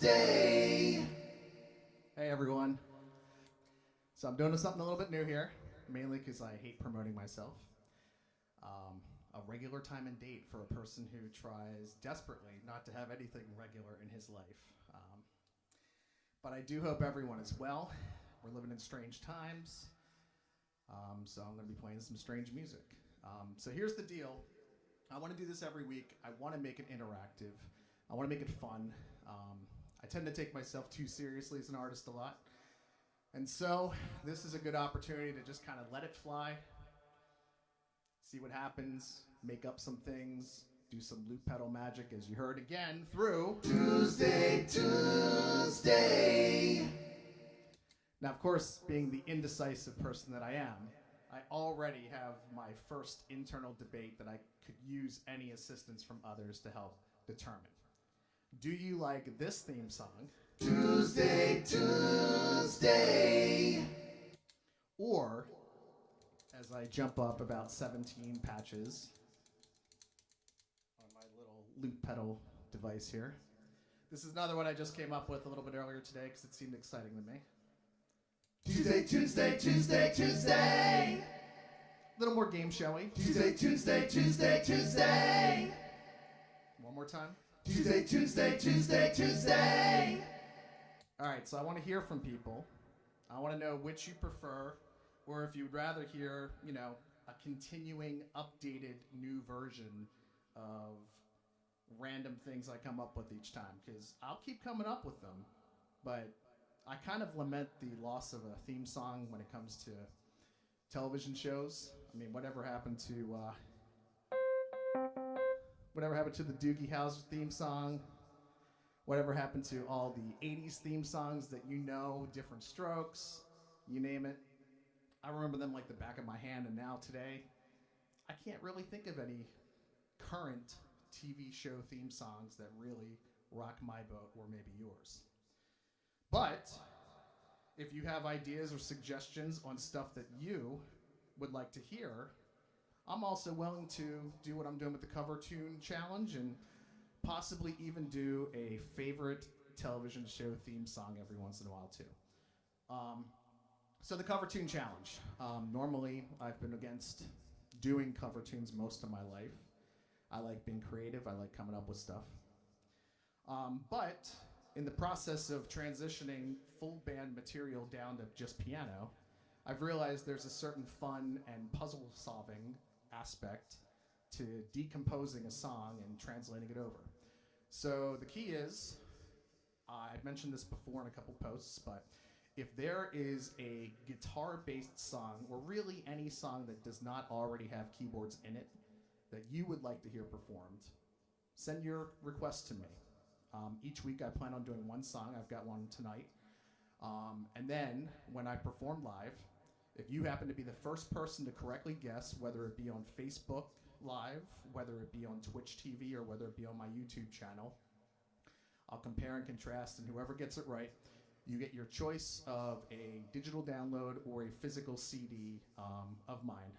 Tuesday. Hey everyone. So I'm doing something a little bit new here, mainly because I hate promoting myself. A regular time and date for a person who tries desperately not to have anything regular in his life. But I do hope everyone is well. We're living in strange times, so I'm going to be playing some strange music. So here's the deal. I want to do this every week. I want to make it interactive. I want to make it fun. I tend to take myself too seriously as an artist a lot. And so this is a good opportunity to just kind of let it fly, see what happens, make up some things, do some loop pedal magic, as you heard again, through Tuesday. Now, of course, being the indecisive person that I am, I already have my first internal debate that I could use any assistance from others to help determine. Do you like this theme song? Tuesday. Or, as I jump up about 17 patches on my little loop pedal device here, this is another one I just came up with a little bit earlier today because it seemed exciting to me. Tuesday. A little more game showy. Tuesday. One more time. Tuesday. All right, so I want to hear from people. I want to know which you prefer, or if you'd rather hear, a continuing, updated, new version of random things I come up with each time, because I'll keep coming up with them, but I kind of lament the loss of a theme song when it comes to television shows. I mean, whatever happened to the Doogie Howser theme song? Whatever happened to all the 80s theme songs that Different Strokes, you name it. I remember them like the back of my hand, and now today, I can't really think of any current TV show theme songs that really rock my boat or maybe yours. But if you have ideas or suggestions on stuff that you would like to hear, I'm also willing to do what I'm doing with the cover tune challenge and possibly even do a favorite television show theme song every once in a while too. So the cover tune challenge. Normally I've been against doing cover tunes most of my life. I like being creative. I like coming up with stuff. But in the process of transitioning full band material down to just piano, I've realized there's a certain fun and puzzle solving aspect to decomposing a song and translating it over. So the key is, I've mentioned this before in a couple posts, but if there is a guitar-based song, or really any song that does not already have keyboards in it, that you would like to hear performed, send your request to me. Each week I plan on doing one song. I've got one tonight. And then when I perform live, if you happen to be the first person to correctly guess, whether it be on Facebook Live, whether it be on Twitch TV, or whether it be on my YouTube channel, I'll compare and contrast, and whoever gets it right, you get your choice of a digital download or a physical CD of mine,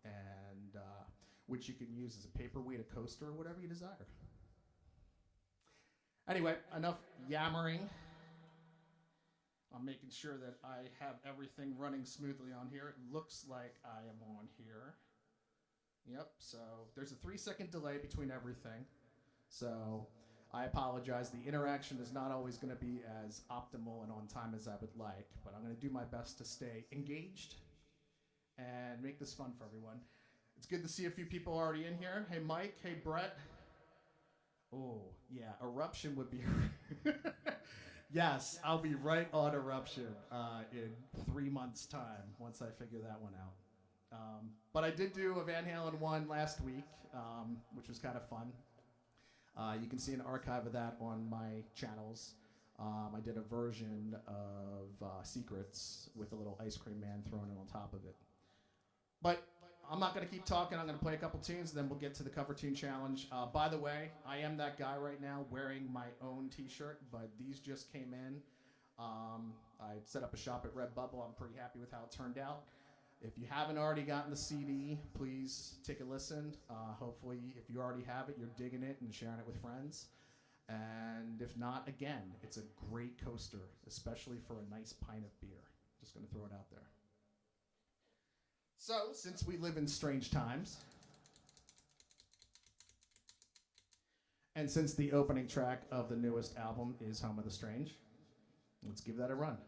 and which you can use as a paperweight, a coaster, or whatever you desire. Anyway, enough yammering. I'm making sure that I have everything running smoothly on here. It looks like I am on here. Yep, so there's a 3-second delay between everything. So I apologize. The interaction is not always going to be as optimal and on time as I would like, but I'm going to do my best to stay engaged and make this fun for everyone. It's good to see a few people already in here. Hey, Mike. Hey, Brett. Oh, yeah, Eruption would be... Yes, I'll be right on Eruption in 3 months' time once I figure that one out. But I did do a Van Halen one last week, which was kind of fun. You can see an archive of that on my channels. I did a version of Secrets with a little ice cream man thrown in on top of it. But I'm not going to keep talking. I'm going to play a couple tunes, and then we'll get to the cover tune challenge. By the way, I am that guy right now wearing my own t-shirt, but these just came in. I set up a shop at Redbubble. I'm pretty happy with how it turned out. If you haven't already gotten the CD, please take a listen. Hopefully, if you already have it, you're digging it and sharing it with friends. And if not, again, it's a great coaster, especially for a nice pint of beer. Just going to throw it out there. So, since we live in strange times, and since the opening track of the newest album is Home of the Strange, let's give that a run.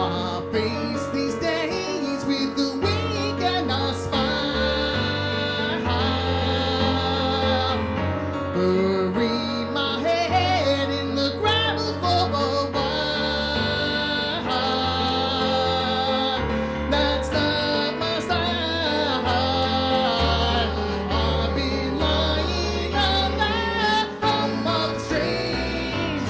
I face these days with the weak and a smile. Bury my head in the gravel for a while. That's not my style. I've been lying on the home of the strange.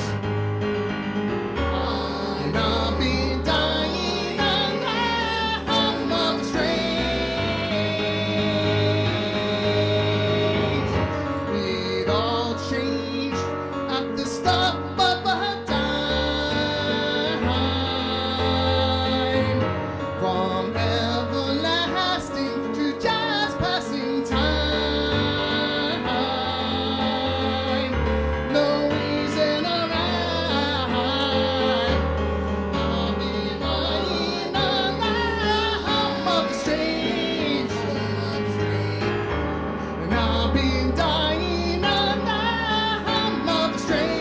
And I've been dying on the home of the strange. It all changed at the stop of a dime. From everlasting to just passing time. No reason or rhyme. I've been lying on the home of the strange. And I've been dying on the home of the strange.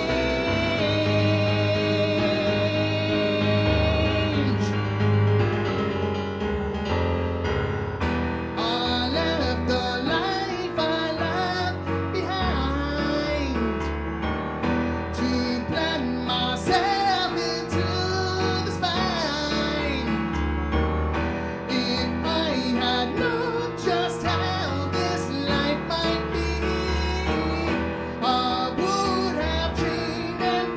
I left the life I left behind to plant myself into the spine. If I had known just how this life might be, I would have dreamed and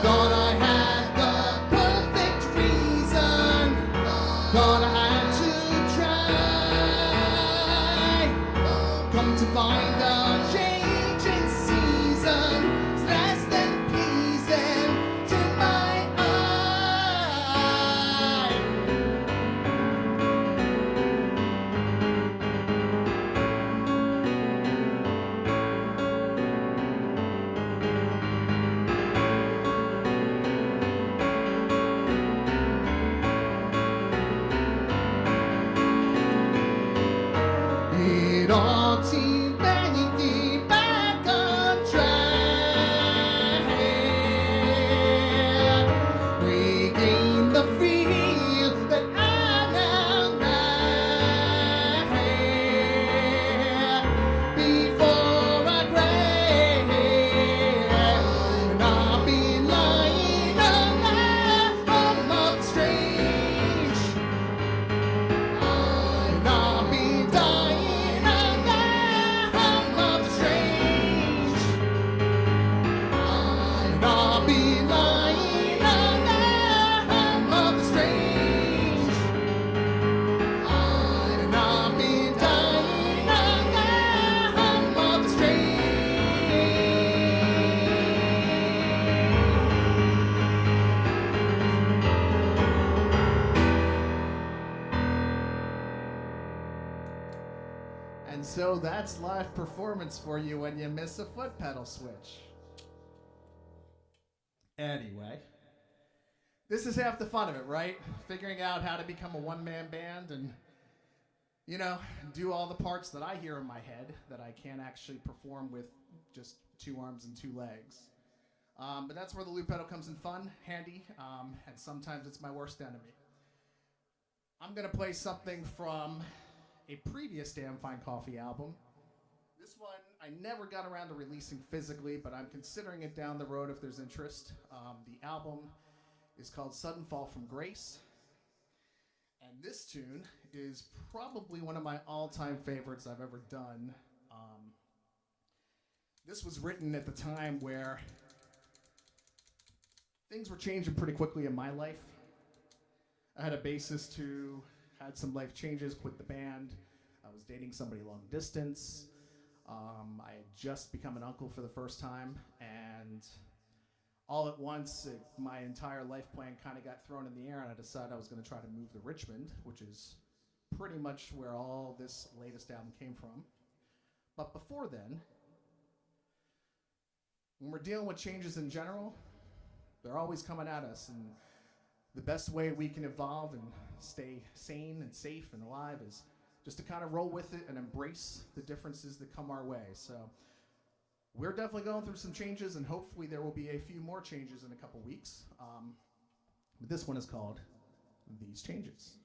thought I had the perfect reason. Thought I had to try. Come to find the change in seasons less than pleasing to my eye. It all seemed vanity back on track. Regain the feel that I now lack. Before I crash, and I've been lying on the home of the strange. And I've been dying on the home of the strange. And I've been lying on the home of the strange. And I've been dying on the home of the strange. And so that's live performance for you when you miss a foot pedal switch. Anyway, this is half the fun of it, right? Figuring out how to become a one-man band and, you know, do all the parts that I hear in my head that I can't actually perform with just two arms and two legs. But that's where the loop pedal comes in handy, and sometimes it's my worst enemy. I'm going to play something from a previous Damn Fine Coffee album. This one I never got around to releasing physically, but I'm considering it down the road if there's interest. The album is called Sudden Fall from Grace. And this tune is probably one of my all-time favorites I've ever done. This was written at the time where things were changing pretty quickly in my life. I had a bassist who had some life changes, quit the band. I was dating somebody long distance. I had just become an uncle for the first time, and all at once, my entire life plan kind of got thrown in the air, and I decided I was going to try to move to Richmond, which is pretty much where all this latest album came from. But before then, when we're dealing with changes in general, they're always coming at us, and the best way we can evolve and stay sane and safe and alive is just to kind of roll with it and embrace the differences that come our way. So we're definitely going through some changes, and hopefully there will be a few more changes in a couple weeks. But this one is called These Changes.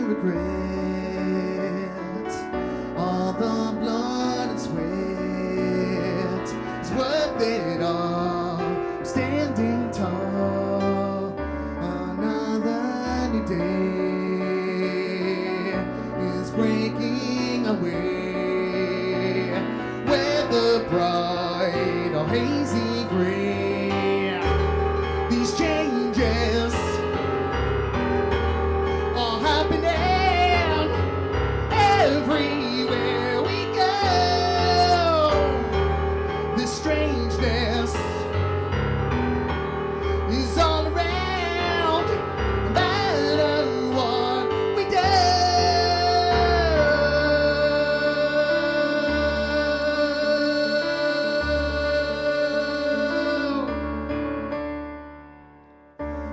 Regrets. All the blood and sweat is worth it all. I'm standing tall. Another new day is breaking away. Whether bright or hazy gray, these changes are happening everywhere we go. This strangeness is all around, no matter what we do.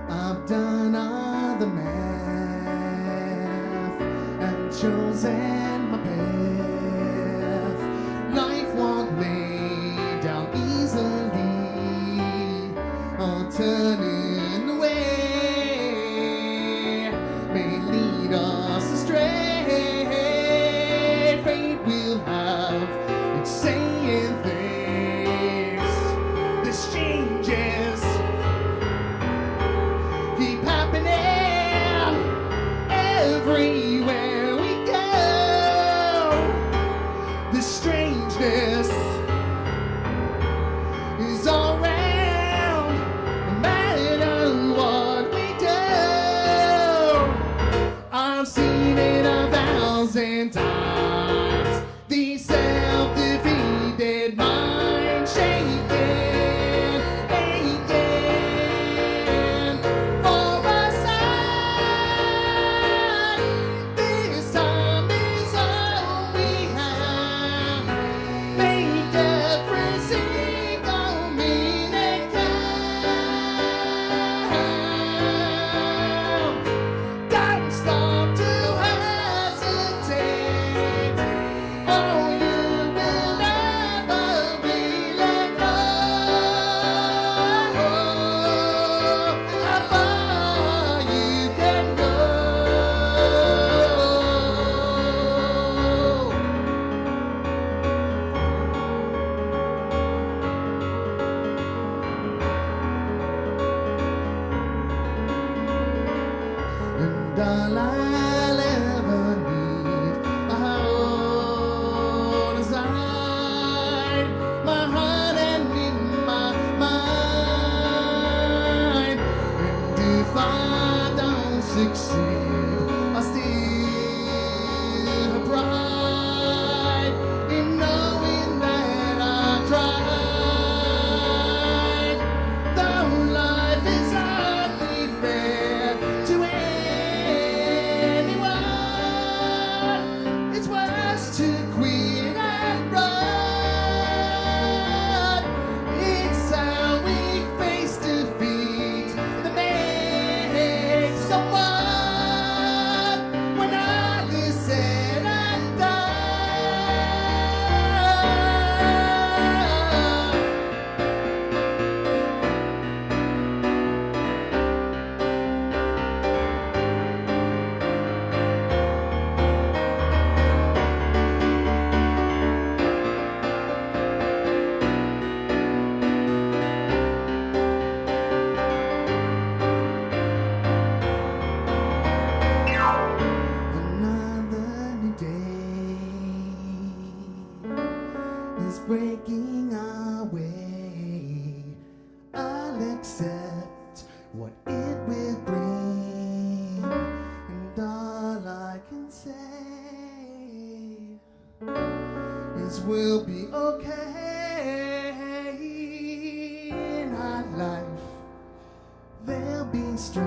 I've done all the math and chosen my path. breaking our way. I'll accept what it will bring, and all I can say is we'll be okay. In our life there'll be strife.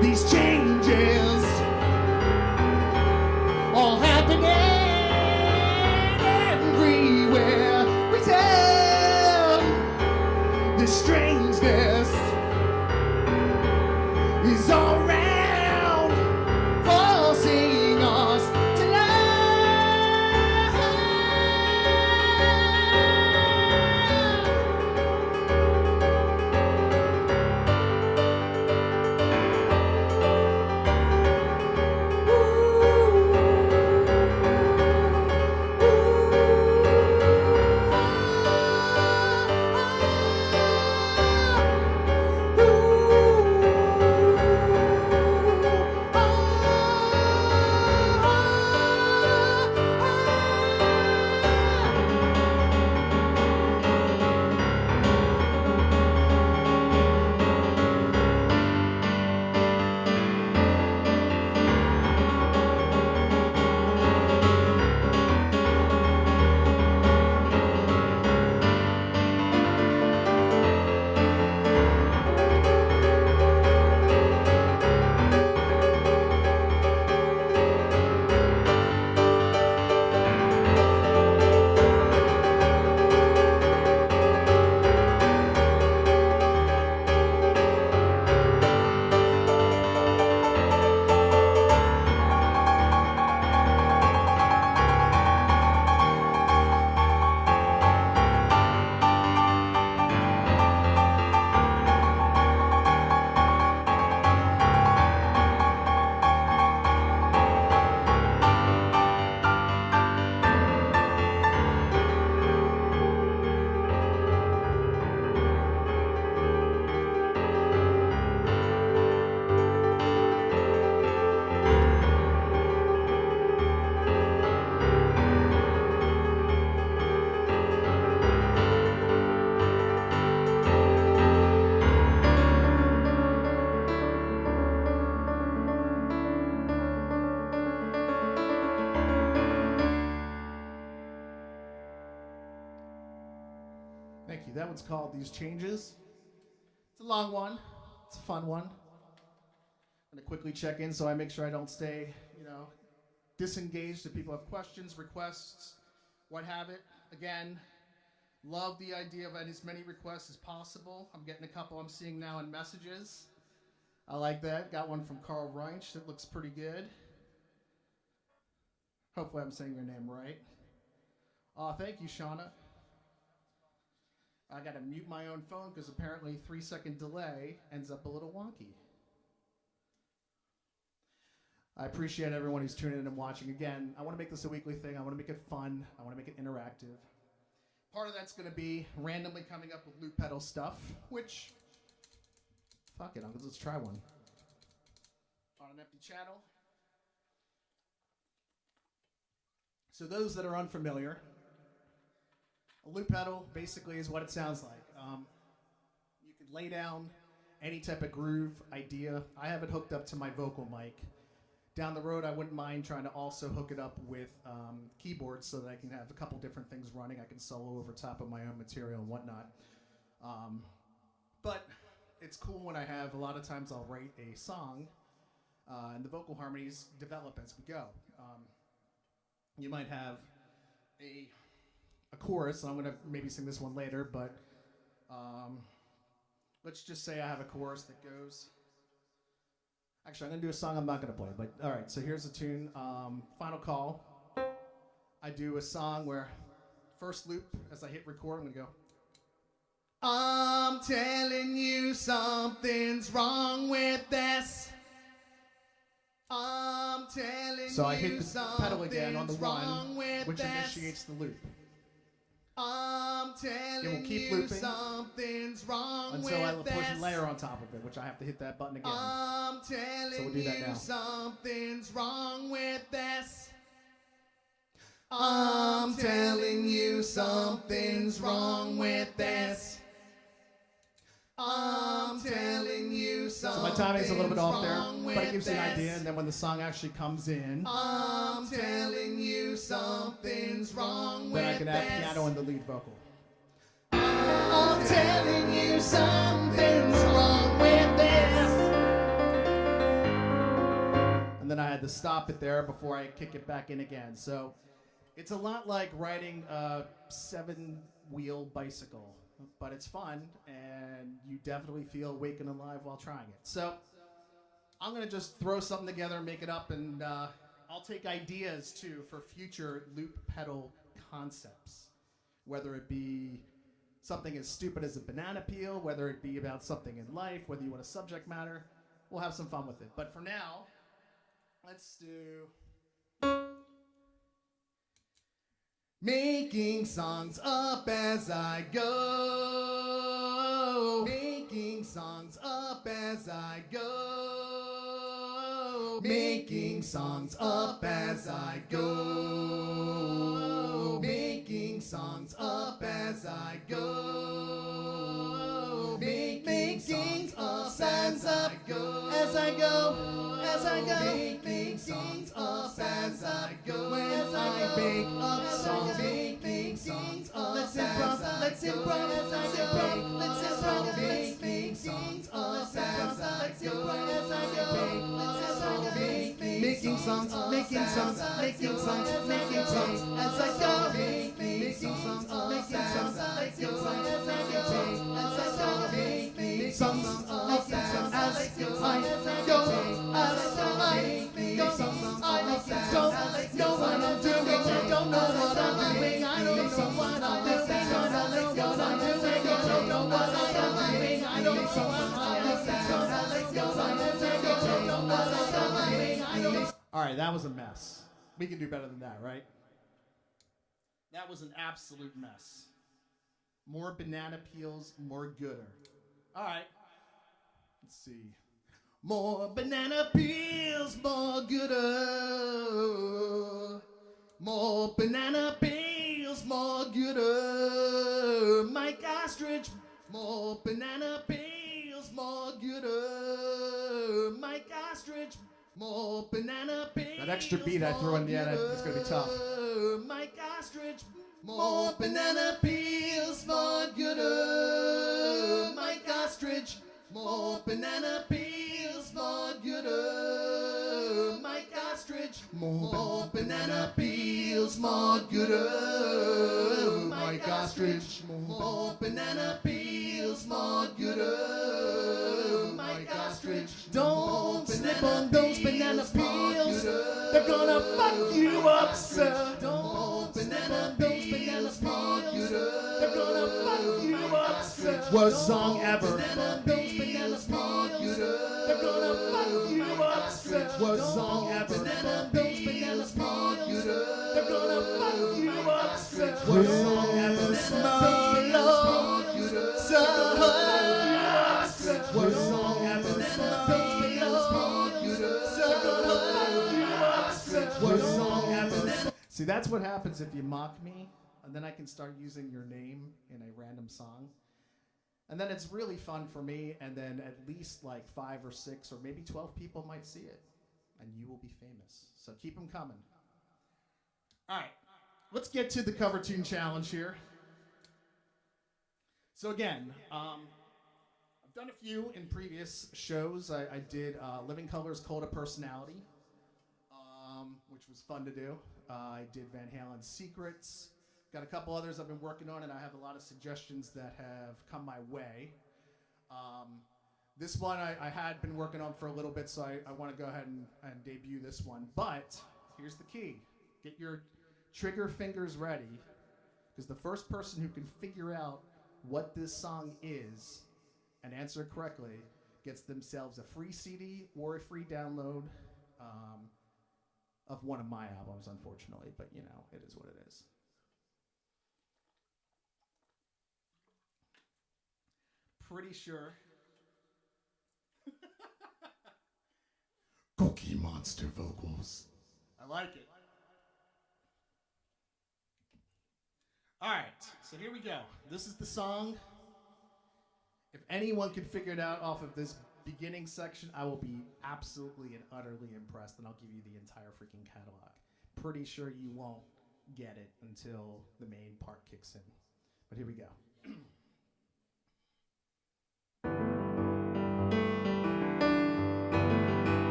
These changes all happening everywhere we turn. This strangeness is all around, forcing us to Thank you. That one's called These Changes. It's a long one. It's a fun one. I'm going to quickly check in so I make sure I don't stay, disengaged. If people have questions, requests, what have it. Again, love the idea of as many requests as possible. I'm getting a couple I'm seeing now in messages. I like that. Got one from Carl Reinsch that looks pretty good. Hopefully I'm saying your name right. Thank you, Shauna. I got to mute my own phone because apparently 3-second delay ends up a little wonky. I appreciate everyone who's tuning in and watching. Again, I want to make this a weekly thing. I want to make it fun. I want to make it interactive. Part of that's going to be randomly coming up with loop pedal stuff, which, fuck it, let's try one. On an empty channel. So those that are unfamiliar, a loop pedal basically is what it sounds like. You could lay down any type of groove idea. I have it hooked up to my vocal mic. Down the road, I wouldn't mind trying to also hook it up with keyboards so that I can have a couple different things running. I can solo over top of my own material and whatnot. But it's cool when I have, a lot of times I'll write a song and the vocal harmonies develop as we go. You might have a chorus, and I'm going to maybe sing this one later, but let's just say I have a chorus that goes... Actually, I'm going to do a song I'm not going to play, but all right, so here's a tune, Final Call. I do a song where first loop, as I hit record, I'm going to go... I'm telling you something's wrong with this. I'm telling so I hit the pedal again on the one, which initiates the loop. I'm telling it will keep looping something's wrong until I push a layer on top of it, which I have to hit that button again. I'm telling so we'll do that now. Something's wrong with this. I'm telling you something's wrong with this. I'm telling you something's So my timing's a little bit off there, wrong but it with gives you an this. idea, and then when the song actually comes in, I'm telling you something's wrong with then I can add this. piano and the lead vocal. I'm telling you something's wrong with this. And then I had to stop it there before I kick it back in again. So it's a lot like riding a 7-wheel bicycle, but it's fun, and you definitely feel awake and alive while trying it. So I'm going to just throw something together and make it up, and I'll take ideas, too, for future loop pedal concepts, whether it be something as stupid as a banana peel, whether it be about something in life, whether you want a subject matter. We'll have some fun with it. But for now, let's do... Making songs up as I go. Making songs up as I go. Making songs up as I go. Making songs up as I go. Making songs up as I go. As I go. As I go. Making songs up as I go. As I make up songs. Making songs up as I go. Let's improv. Let's improv. Let's improv. Making songs up as I go. As I go. Making songs. Making songs. Making songs. Making songs as I go. Making songs. Making songs. Making songs as I go. As I go. Making songs. Making songs as I go. Don't know what I'm doing. I don't know what I'm doing. I don't know what I'm doing. I don't know what I'm doing. I don't know what I'm doing. I don't know what I'm doing. All right, that was a mess. We can do better than that, right? That was an absolute mess. More banana peels, more gooder. All right. Let's see. More banana peels, more gooder. More banana peels, more gooder. Mike Ostrich. More banana peels, more gooder. Mike Ostrich. More banana peels. That extra beat I threw in the end, it's gonna be tough. Mike Ostrich. More banana peels, more gooder. Mike Ostrich. More banana peels, more gooder. Mike Ostrich. More banana peels, more gooder. Mike Ostrich. More banana peels, more gooder. Mike Ostrich. Don't slip on those banana peels. They're gonna fuck you up, sir. Don't slip on those banana peels. They're gonna fuck you up, sir. Worst song ever. They're gonna fuck you up, sir. Worst song ever. Those banana peels. They're gonna fuck you up, sir. Worst song ever. Worst song ever. Worst song ever. See, that's what happens if you mock me, and then I can start using your name in a random song. And then it's really fun for me, and then at least like 5 or 6 or maybe 12 people might see it, and you will be famous. So keep them coming. All right, let's get to the cover tune challenge here. So again, I've done a few in previous shows. I did Living Color's Cult of Personality, which was fun to do. I did Van Halen's Secrets. Got a couple others I've been working on, and I have a lot of suggestions that have come my way. This one I had been working on for a little bit, so I want to go ahead and debut this one. But here's the key. Get your trigger fingers ready, because the first person who can figure out what this song is and answer it correctly gets themselves a free CD or a free download of one of my albums, unfortunately. But, you know, it is what it is. Cookie Monster vocals. I like it. All right, so here we go. This is the song. If anyone can figure it out off of this beginning section, I will be absolutely and utterly impressed, and I'll give you the entire freaking catalog. Pretty sure you won't get it until the main part kicks in. But here we go.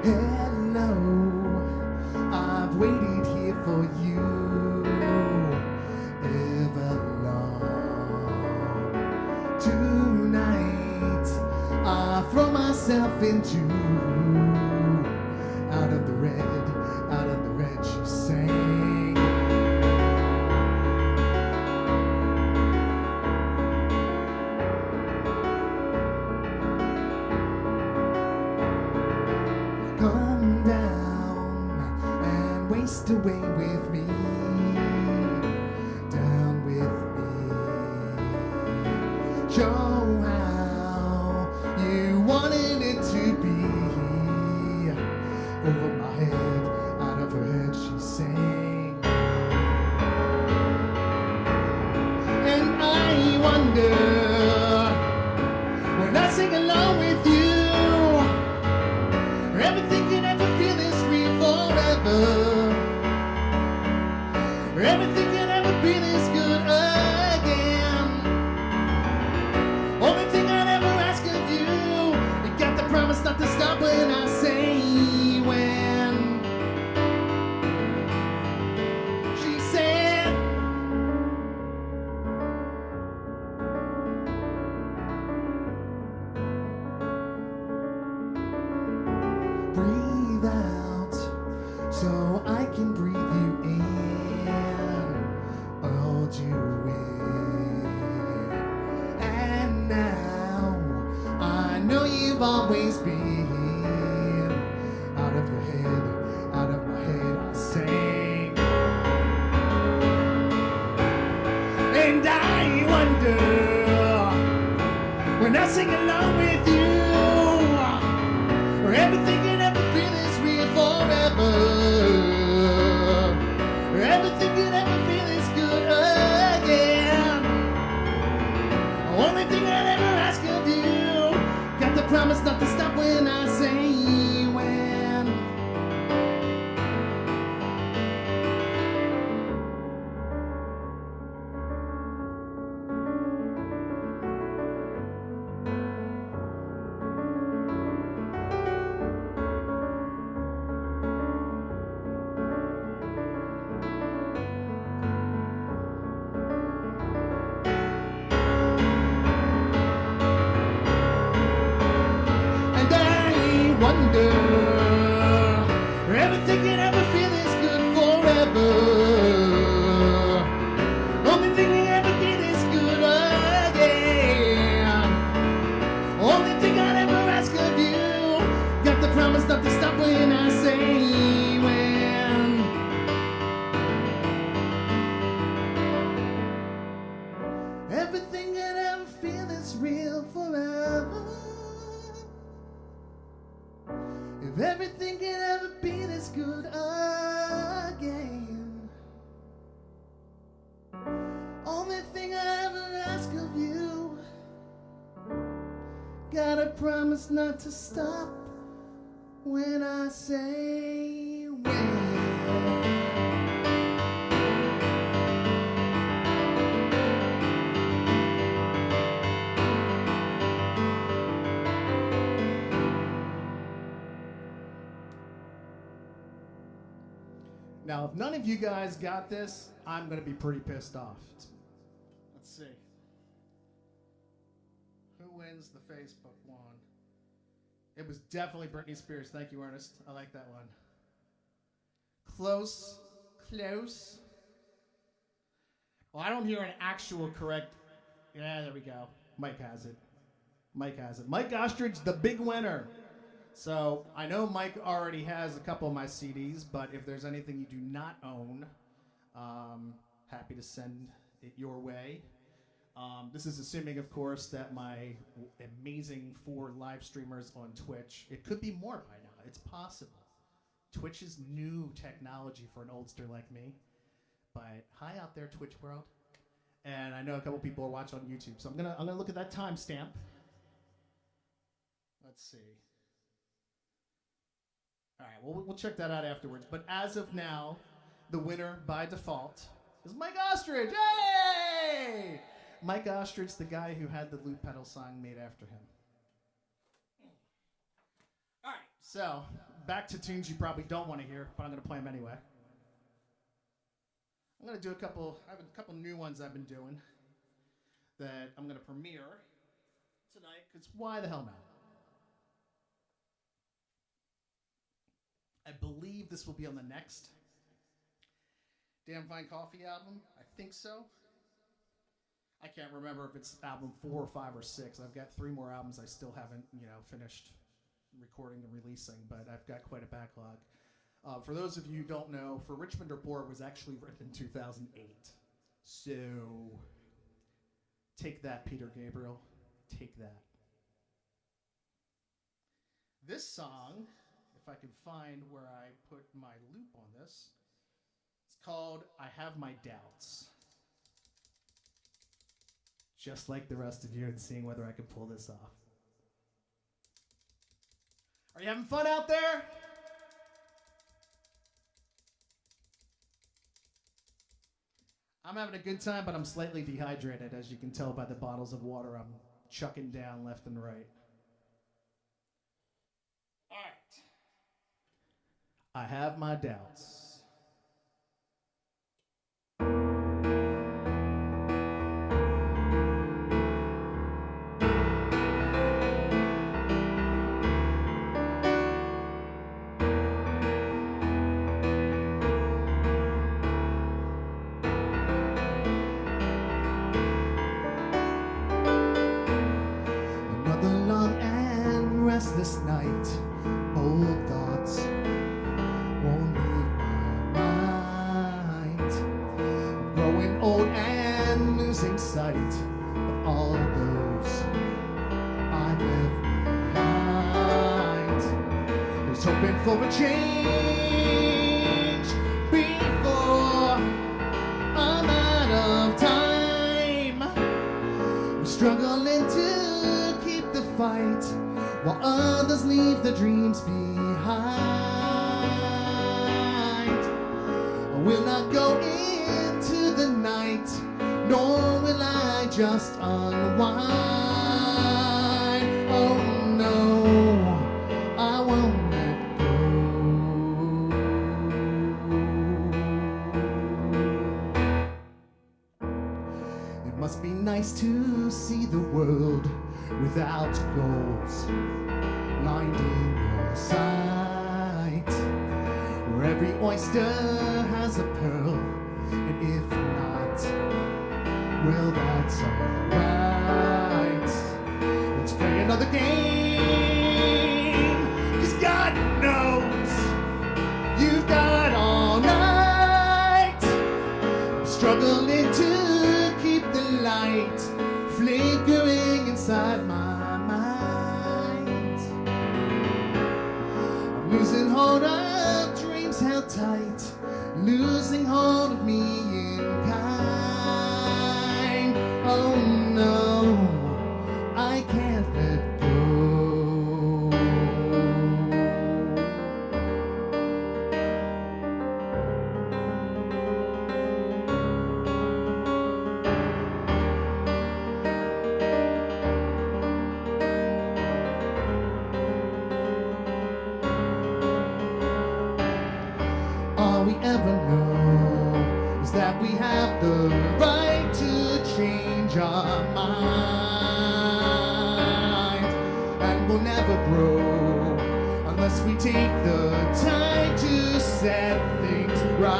Hello, I've waited here for you ever long. Tonight, I throw myself into out of the red, she sang. Come down and waste away with me, down with me. Show how you wanted it to be. Over my head, out of her head, she sang. And I wonder, when I sing along with you, everything can ever feel is real forever. Everything can ever be this good again. Only thing I'd ever ask of you, you got the promise not to stop when I say when. She said, breathe out so I can breathe you in, hold you in. And now I know you've always been out of your head, out of my head, I sang. And I wonder, when I sing along with you, everything can ever feel is real forever. Everything can ever feel is good again. Only thing I'd ever ask of you, got the promise not to stop when I say when. Wonder, everything can ever feel is good forever. Only thing you ever get is good again. Only thing I'd ever ask of you, got the promise not to stop when I say when. Everything can ever feel is real forever. If everything can ever be this good again, only thing I ever ask of you, gotta promise not to stop when I say when. Now, if none of you guys got this, I'm going to be pretty pissed off. see. Who wins the Facebook one? It was definitely Britney Spears. Thank you, Ernest. I like that one. Close. Close. Well, I don't hear an actual correct. Yeah, there we go. Mike has it. Mike has it. Mike Ostrich, the big winner. So I know Mike already has a couple of my CDs, but if there's anything you do not own, happy to send it your way. This is assuming, of course, that my amazing 4 live streamers on Twitch, it could be more by now. It's possible. Twitch is new technology for an oldster like me. But hi out there, Twitch world. And I know a couple people are watching on YouTube, so I'm gonna look at that timestamp. Let's see. All right, well, we'll check that out afterwards. But as of now, the winner by default is Mike Ostrich. Hey! Mike Ostrich, the guy who had the loop pedal song made after him. All right, so back to tunes you probably don't want to hear, but I'm going to play them anyway. I'm going to do I have a couple new ones I've been doing that I'm going to premiere tonight, because why the hell not? I believe this will be on the next Damn Fine Coffee album. I think so. I can't remember if it's album 4 or 5 or 6. I've got 3 more albums I still haven't, finished recording and releasing, but I've got quite a backlog. For those of you who don't know, For Richmond or Poor was actually written in 2008. So, take that, Peter Gabriel. Take that. This song, if I can find where I put my loop on this, it's called I Have My Doubts. Just like the rest of you, and seeing whether I can pull this off. Are you having fun out there? I'm having a good time, but I'm slightly dehydrated, as you can tell by the bottles of water I'm chucking down left and right. All right. I have my doubts. This night, bold thoughts won't leave my mind. I'm growing old and losing sight of all those I left behind. There's hoping for a change before I'm out of time. I'm struggling to keep the fight, while others leave their dreams behind. I will not go into the night, nor will I just unwind. Oh no, I won't let go. It must be nice to see the world without goals lined in your sight, where every oyster has a pearl, and if not, well, that's alright. Let's play another game, 'cause God knows you've got all night. I'm struggling to keep the light flickering inside my mind. I'm losing hold of dreams held tight, losing hold of me in kind. Oh no, I can't let go. All we ever know is that we have the right to change change our mind, and we'll never grow unless we take the time to set things right.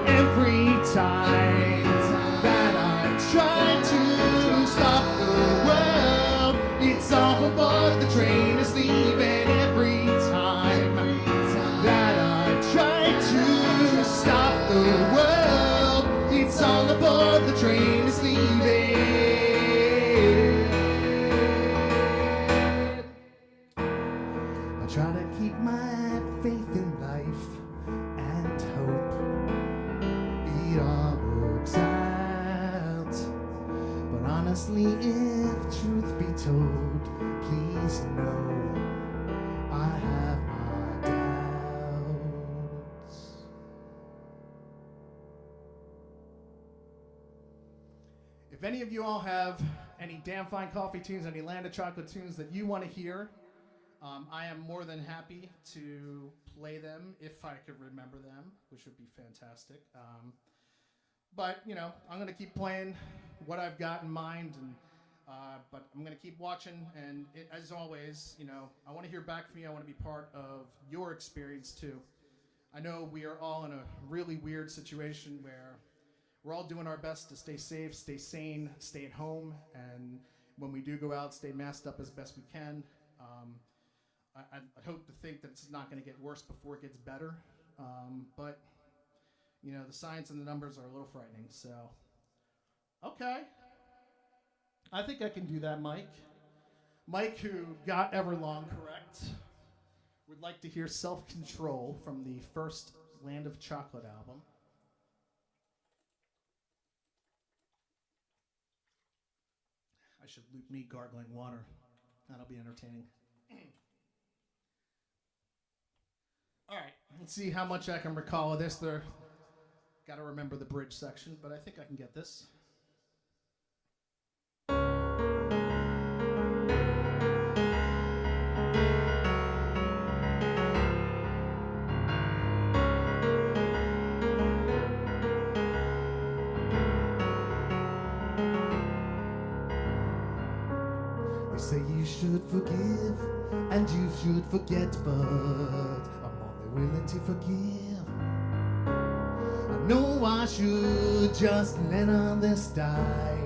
Every time that I try to stop the world, it's off aboard, the train is leaving. Every time that I try to stop the world, it's all aboard, the train is leaving. I try to keep my faith in life and hope it all works out. But honestly, if truth be told, please know I have my doubts. If any of you all have any Damn Fine Coffee tunes, any Land of Chocolate tunes that you want to hear, I am more than happy to play them if I could remember them, which would be fantastic. But, you know, I'm going to keep playing what I've got in mind, and but I'm going to keep watching, and as always, you know, I want to hear back from you. I want to be part of your experience, too. I know we are all in a really weird situation where we're all doing our best to stay safe, stay sane, stay at home, and when we do go out, stay masked up as best we can. I hope to think that it's not going to get worse before it gets better, but, you know, the science and the numbers are a little frightening, so. Okay. I think I can do that, Mike. Mike, who got Everlong correct, would like to hear Self-Control from the first Land of Chocolate album. I should loop me gargling water. That'll be entertaining. All right, let's see how much I can recall of this. Got to remember the bridge section, but I think I can get this. They say you should forgive and you should forget, but I'm only willing to forgive. I know I should just let all this die,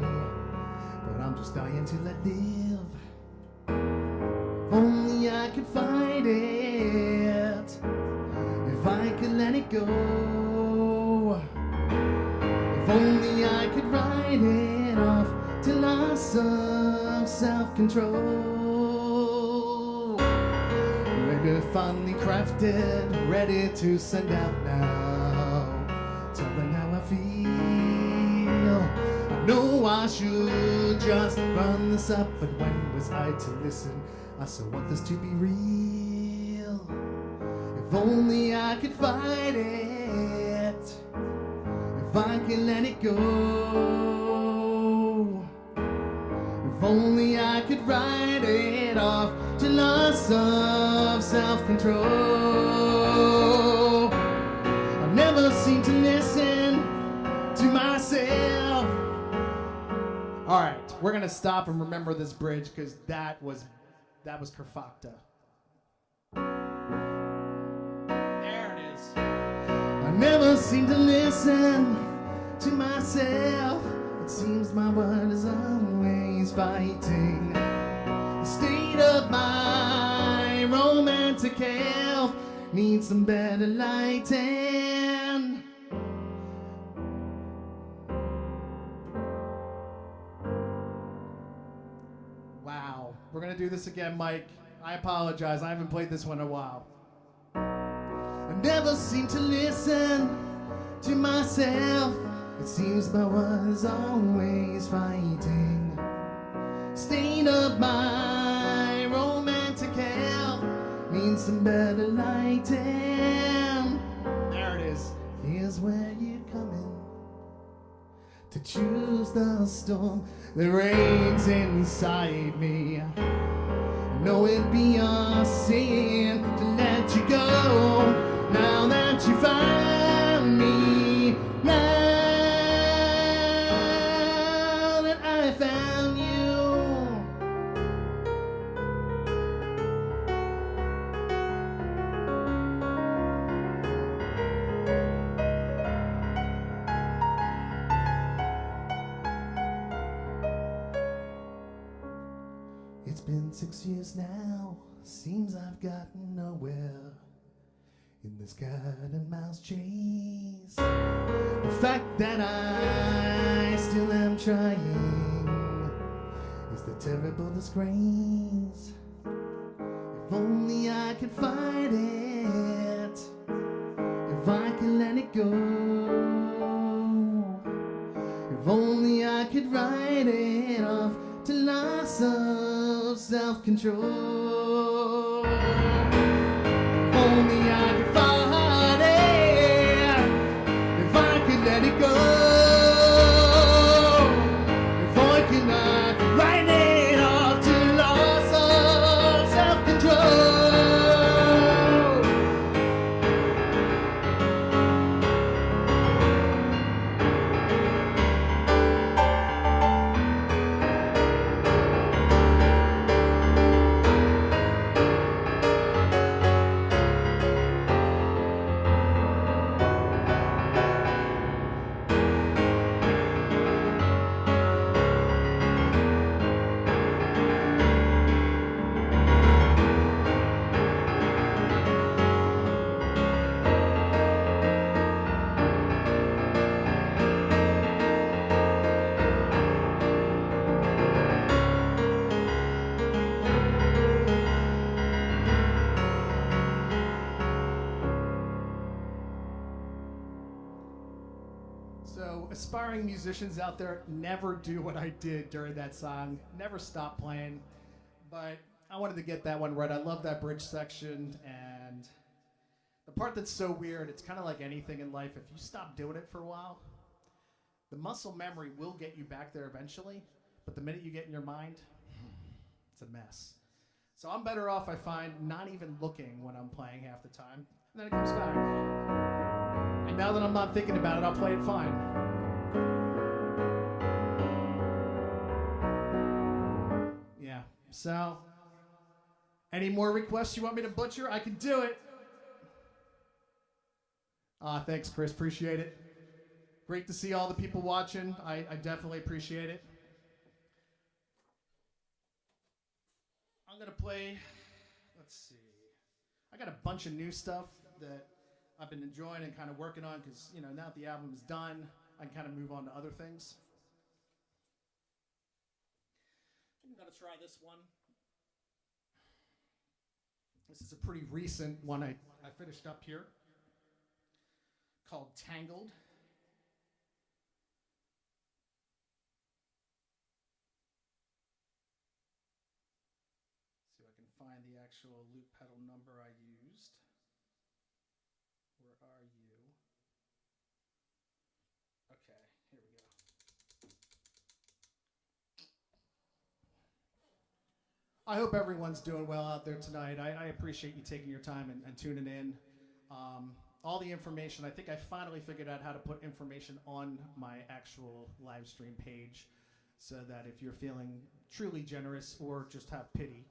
but I'm just dying to let live. If only I could fight it, if I could let it go. If only I could write it off to loss of self-control. Ready, finally crafted, ready to send out now, telling how I feel. I know I should just run this up, but when was I to listen? I so want this to be real. If only I could fight it, if I could let it go. If only I could write it off to loss of self-control. I never seem to listen to myself. All right, we're gonna stop and remember this bridge because that was Kerfakta. There it is. I never seem to listen to myself. It seems my word is always fighting. The state of my romantic health needs some better lighting. Wow. We're going to do this again, Mike. I apologize. I haven't played this one in a while. I never seem to listen to myself. It seems my words always fighting. State of my romantic health needs some better lighting. There it is. Here's where you're coming to choose the storm that reigns inside me. I know it'd be a sin to let you go now that you find me now. been 6 years now. Seems I've gotten nowhere in this cat and mouse chase. The fact that I still am trying is the terrible disgrace. If only I could fight it, if I could let it go, if only I could write it off to loss of self-control. If only I could fight it, if I could let it go, if I could not write it off to loss of self-control. So, aspiring musicians out there, never do what I did during that song. Never stop playing. But I wanted to get that one right. I love that bridge section. And the part that's so weird, it's kind of like anything in life. If you stop doing it for a while, the muscle memory will get you back there eventually. But the minute you get in your mind, it's a mess. So I'm better off, I find, not even looking when I'm playing half the time. And then it comes back. And now that I'm not thinking about it, I'll play it fine. Yeah, so any more requests you want me to butcher? I can do it. Thanks, Chris. Appreciate it. Great to see all the people watching. I definitely appreciate it. I'm going to play, let's see. I got a bunch of new stuff that I've been enjoying and kind of working on because, you know, now that the album is done, I can kind of move on to other things. I'm going to try this one. This is a pretty recent one I finished up here called Tangled. See if I can find the actual loop pedal number I used. Where are you? Okay, here we go. I hope everyone's doing well out there tonight. I appreciate you taking your time and tuning in. All the information, I think I finally figured out how to put information on my actual live stream page so that if you're feeling truly generous or just have pity,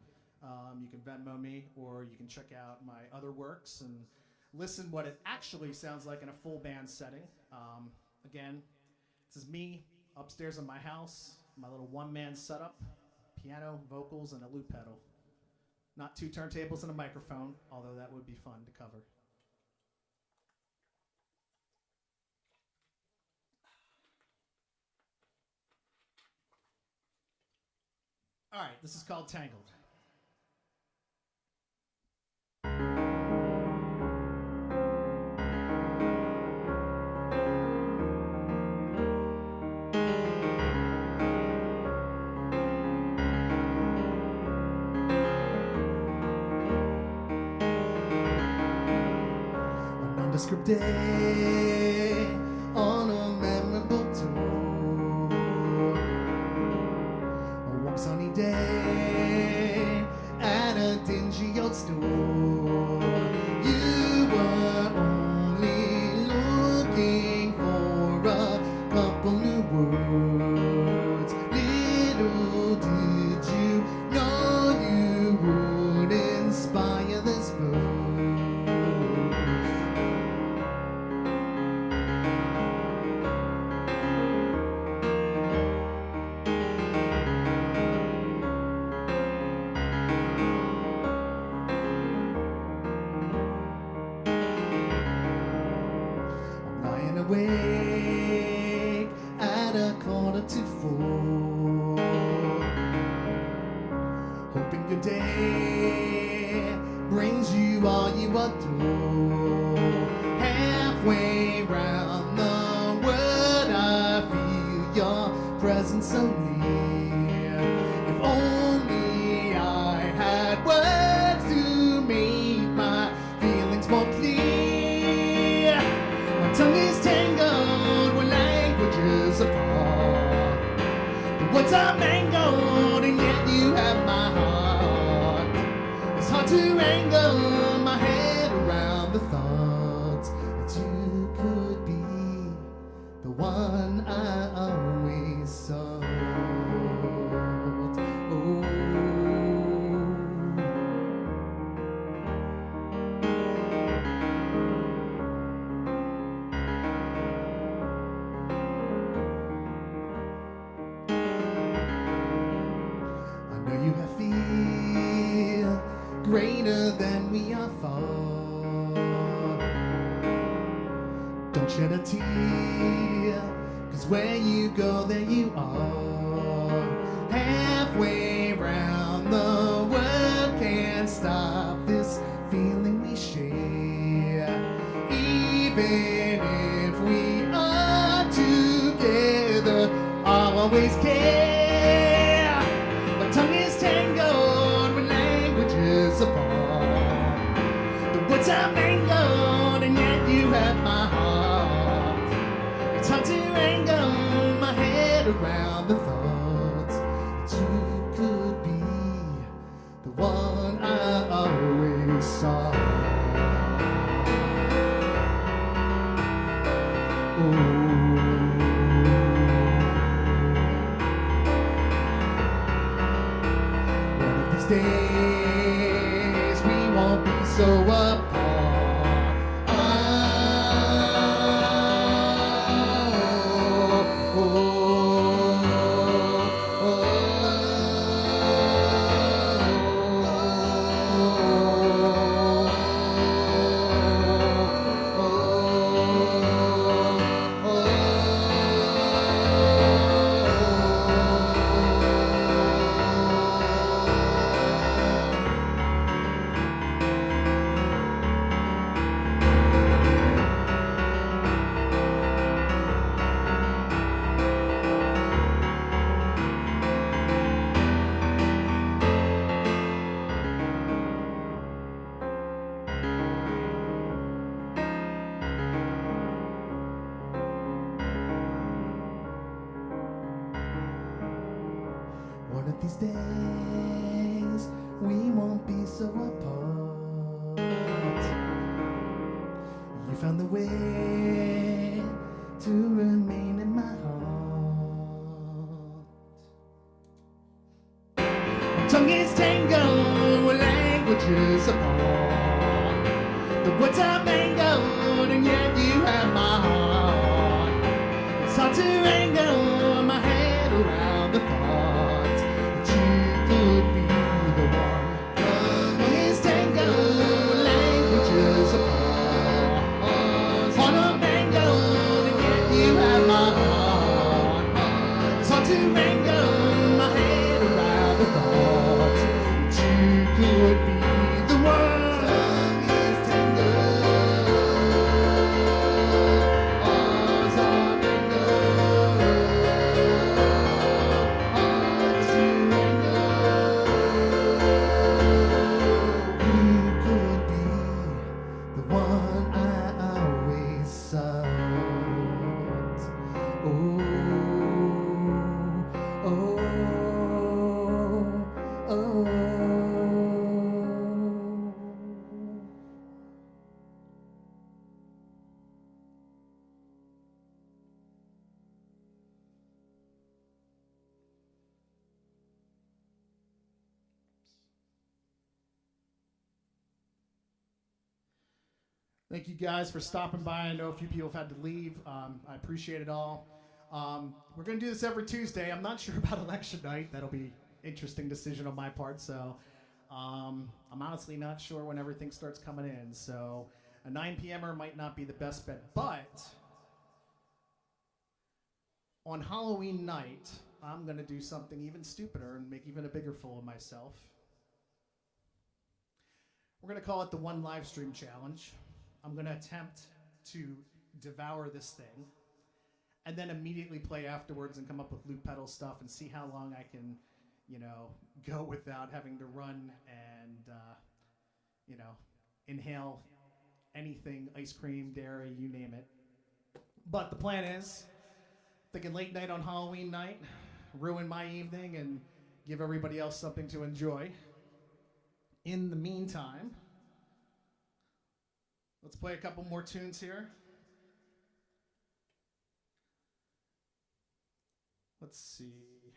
you can Venmo me or you can check out my other works and listen what it actually sounds like in a full band setting. Again, this is me upstairs in my house, my little one-man setup, piano, vocals, and a loop pedal. Not 2 turntables and a microphone, although that would be fun to cover. All right, this is called Tangled. Nondescript day on a memorable tour, a warm sunny day at a dingy old store. You were only looking for a couple new words. Little did you know you would inspire this verse. beautiful. Hoping your day brings you all you adore. Halfway round the world, I feel your presence so near. If only I had words to make my feelings more clear. My tongue is tangled with languages apart. The words are mangled and yet you have my heart. It's hard to wrangle my head around the thoughts that you could be the one I always sought. Oh, I know you have feel greater than we are far. Don't shed a tear, 'cause where you go, there you are. Halfway round the world can't stop this feeling we share. Even if we are together, I'll always care. My tongue is tangled with languages apart. The words are mangled and yet you have my heart. It's hard to wrangle my head around the thoughts that you could be the one I always sought. One of these days we won't be so apart. One of these days we won't be so apart. You found the way to remain in my heart. My tongue is tangled with languages apart. The words are mangled and yet you have my heart. It's hard to wrangle my head around the thoughts that you could be the one. Tongue is tangled with languages apart. Heart are mangled and yet you have my heart. It's hard to wrangle my head around the thoughts that you could be the one. Tongue is tangled, hearts are mangled, hearts to wrangle. You could be the one I always sought. Oh, oh, oh. Thank you guys for stopping by. I know a few people have had to leave. I appreciate it all. We're going to do this every Tuesday. I'm not sure about election night. That'll be interesting decision on my part. So I'm honestly not sure when everything starts coming in. So a 9 p.m.er might not be the best bet. But on Halloween night, I'm going to do something even stupider and make even a bigger fool of myself. We're going to call it the One Live Stream Challenge. I'm going to attempt to devour this thing and then immediately play afterwards and come up with loop pedal stuff and see how long I can, go without having to run and, inhale anything, ice cream, dairy, you name it. But the plan is, thinking late night on Halloween night, ruin my evening and give everybody else something to enjoy. In the meantime, let's play a couple more tunes here. Let's see.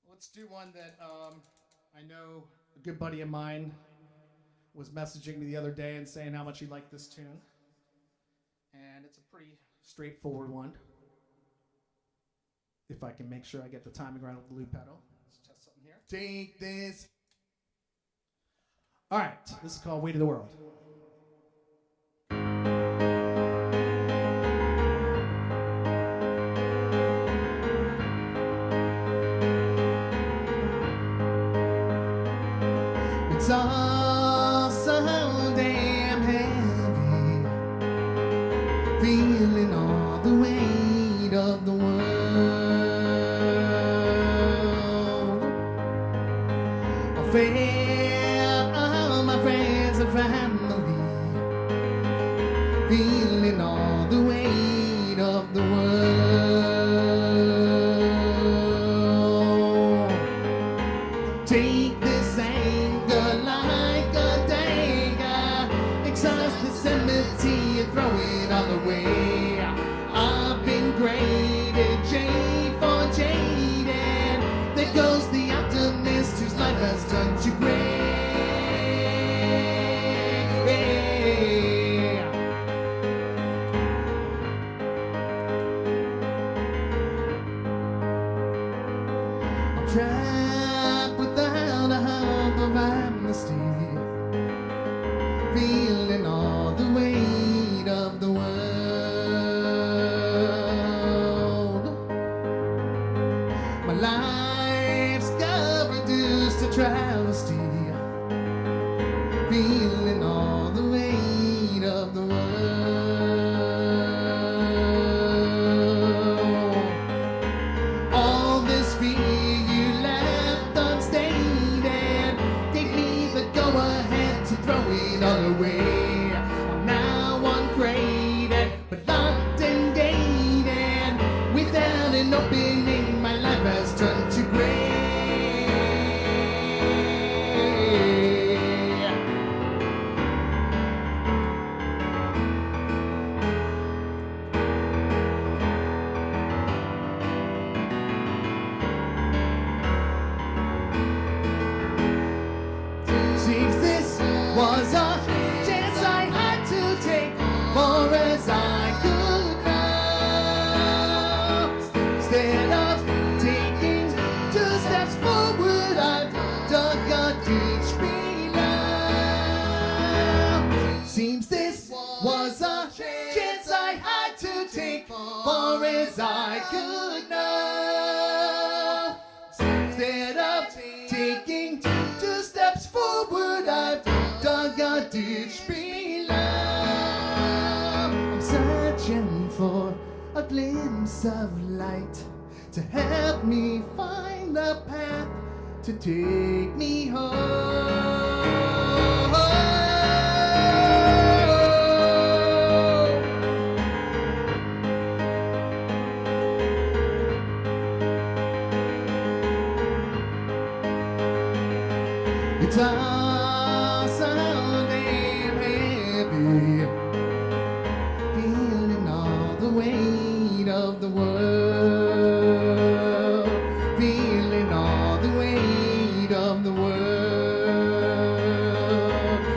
Let's do one that I know a good buddy of mine was messaging me the other day and saying how much he liked this tune. And it's a pretty straightforward one. If I can make sure I get the timing right with the loop pedal. Let's test something here. Take this. All right, this is called Weight of the World. It's all so damn heavy, feeling all the weight of the world. I feel all my friends and family, feeling all the weight of the world. Take this anger like a dagger, exhaust this enmity and throw it all away. I've been graded, J for jaded. There goes the optimist whose life has turned to gray. I'm trapped without a hope of amnesty, feeling all the weight of the world. My life's got reduced to travesty, feeling all the weight of the world. All this fear you left unstated gave me the go-ahead to throw it all away. I'm now ungraded, but locked and gated. Without an opening, my life has turned to gray. Seems this was a chance I had to take, for as I could now. Instead of taking 2 steps forward, I've dug a ditch below. Seems this was a chance I had to take, for as I could know. Instead of taking 2 steps forward, I've dug a ditch below. I'm searching for a glimpse of light to help me find the path to take me home. It's all so damn heavy, feeling all the weight of the world, feeling all the weight of the world,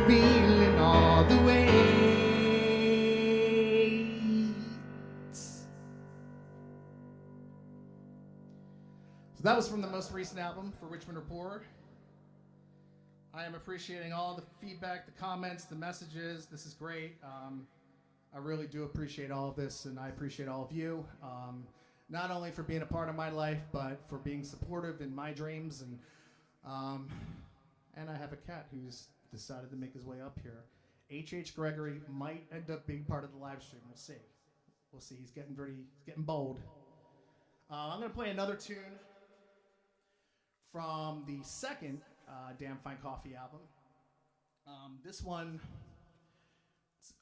feeling all the weight. So that was from the most recent album for Richmond Report. I am appreciating all the feedback, the comments, the messages. This is great. I really do appreciate all of this, and I appreciate all of you. not only for being a part of my life, but for being supportive in my dreams. And I have a cat who's decided to make his way up here. H.H. Gregory might end up being part of the live stream. We'll see. We'll see. He's getting bold. I'm going to play another tune from the second Damn Fine Coffee album. This one,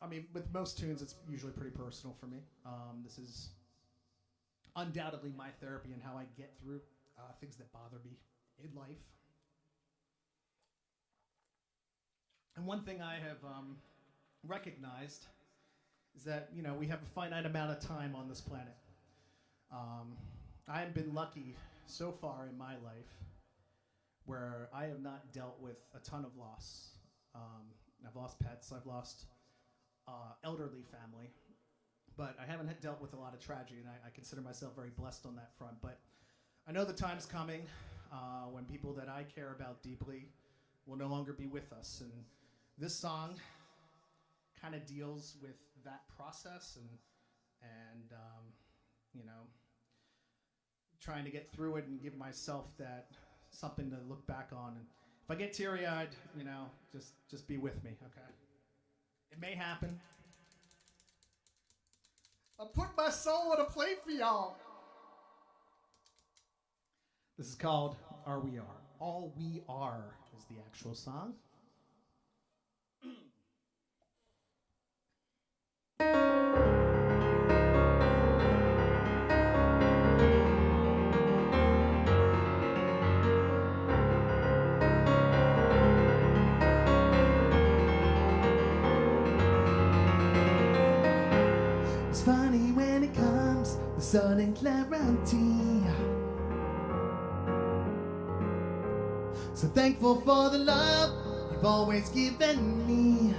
I mean, with most tunes, it's usually pretty personal for me. This is undoubtedly my therapy and how I get through things that bother me in life. And one thing I have recognized is that, you know, we have a finite amount of time on this planet. I have been lucky so far in my life where I have not dealt with a ton of loss. I've lost pets, I've lost elderly family, but I haven't dealt with a lot of tragedy, and I consider myself very blessed on that front. But I know the time's coming when people that I care about deeply will no longer be with us, and this song kind of deals with that process and you know, trying to get through it and give myself that something to look back on. And if I get teary-eyed, you know, just be with me, okay? It may happen. I put my soul on a plate for y'all. This is called All We Are. All We Are is the actual song. It's funny when it comes the sudden clarity. So thankful for the love you've always given me.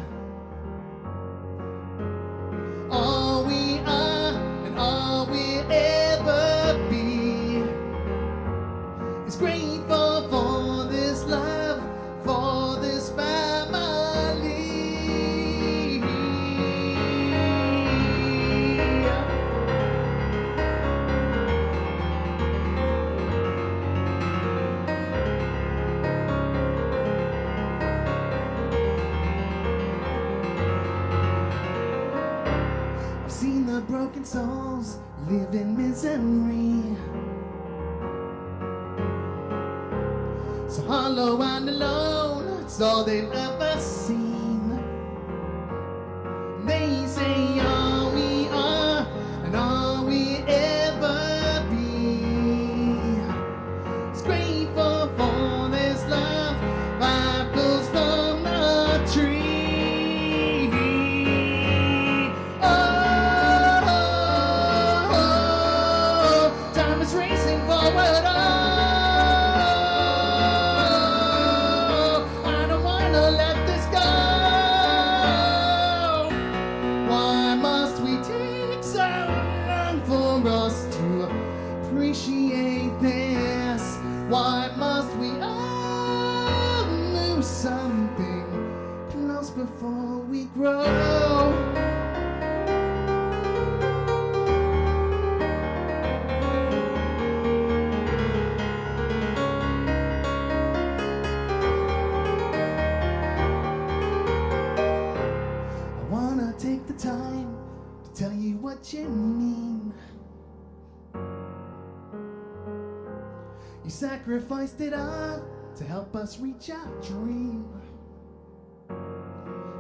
All we are and all we'll ever be is grateful for this love, for this family. I've seen the broken souls live in misery, so hollow and alone, it's all they've ever seen. They say all we are and all we ever be is grateful for this love, apples from the tree. Time is racing forward. I don't wanna let this go. Why must we take so long for us to appreciate this? Why must we all lose something close before we grow? I wanna take the time to tell you what you mean. You sacrificed it all to help us reach our dream.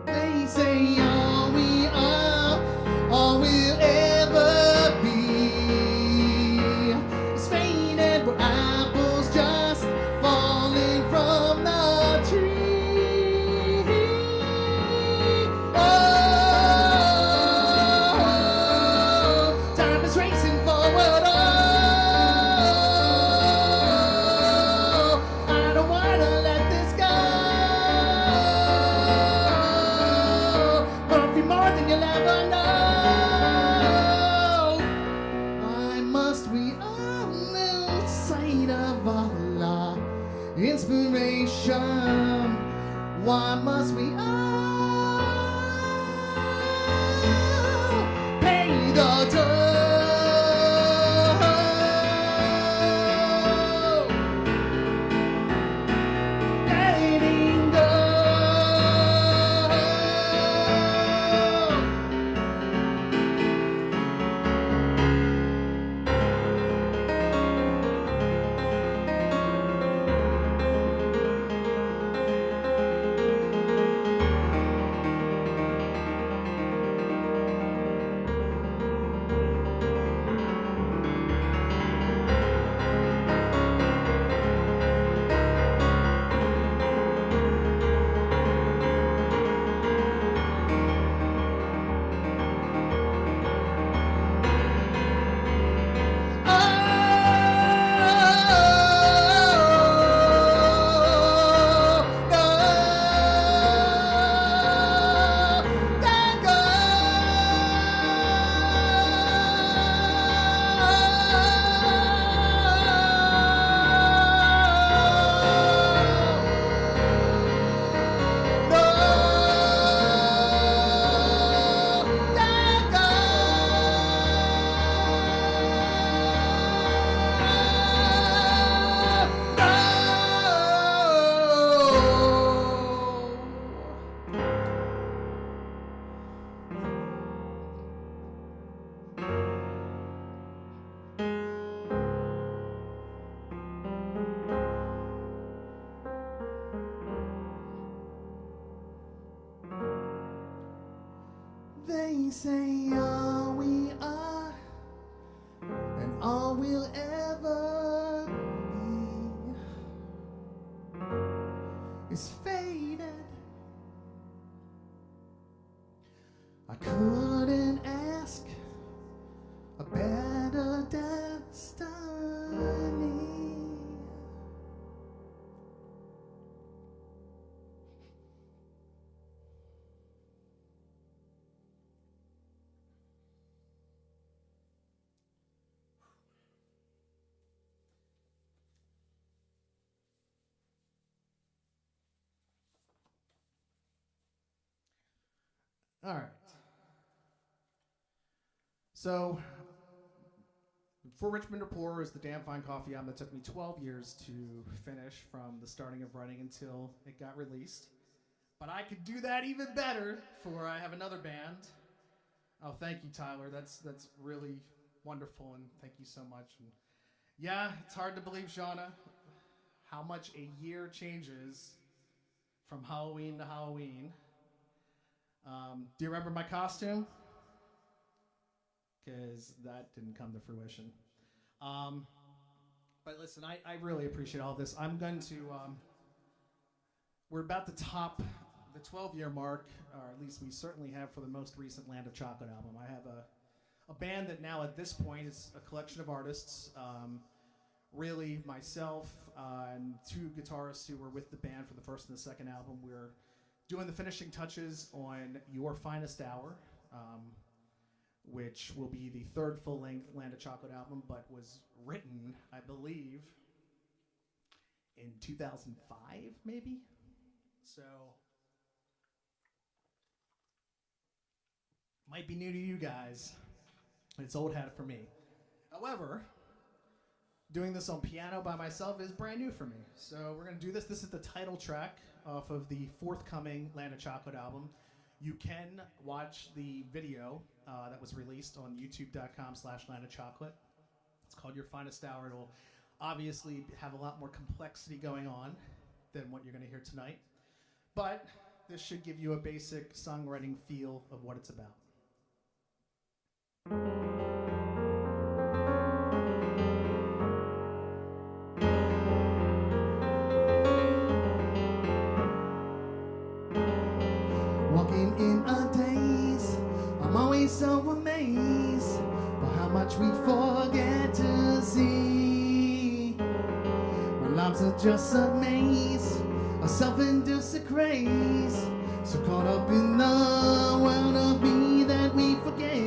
They say all we are, all we'll ever be is faded, we're apples just falling from the tree. Time is racing forward. I don't wanna let this go. We say all we are and all we'll ever be is faded. I couldn't ask a better destiny. All right. So, For Richmond or Poor is the damn fine coffee album that took me 12 years to finish from the starting of writing until it got released. But I could do that even better for I have another band. Oh, thank you, Tyler. That's really wonderful, and thank you so much. And yeah, it's hard to believe, Shauna, how much a year changes from Halloween to Halloween. Do you remember my costume? Because that didn't come to fruition. But listen, I really appreciate all this. I'm going to, we're about to top the 12-year mark, or at least we certainly have for the most recent Land of Chocolate album. I have a band that now at this point is a collection of artists, really myself and two guitarists who were with the band for the first and the second album. We're doing the finishing touches on Your Finest Hour, which will be the third full-length Land of Chocolate album, but was written, I believe, in 2005, maybe? So, might be new to you guys. It's old hat for me. However, doing this on piano by myself is brand new for me. So we're going to do this. This is the title track off of the forthcoming Land of Chocolate album. You can watch the video that was released on youtube.com/landofchocolate. It's called Your Finest Hour. It'll obviously have a lot more complexity going on than what you're going to hear tonight. But this should give you a basic songwriting feel of what it's about. Walking in a daze, I'm always so amazed by how much we forget to see. Our lives are just a maze, a self-induced craze, so caught up in the world of me that we forget.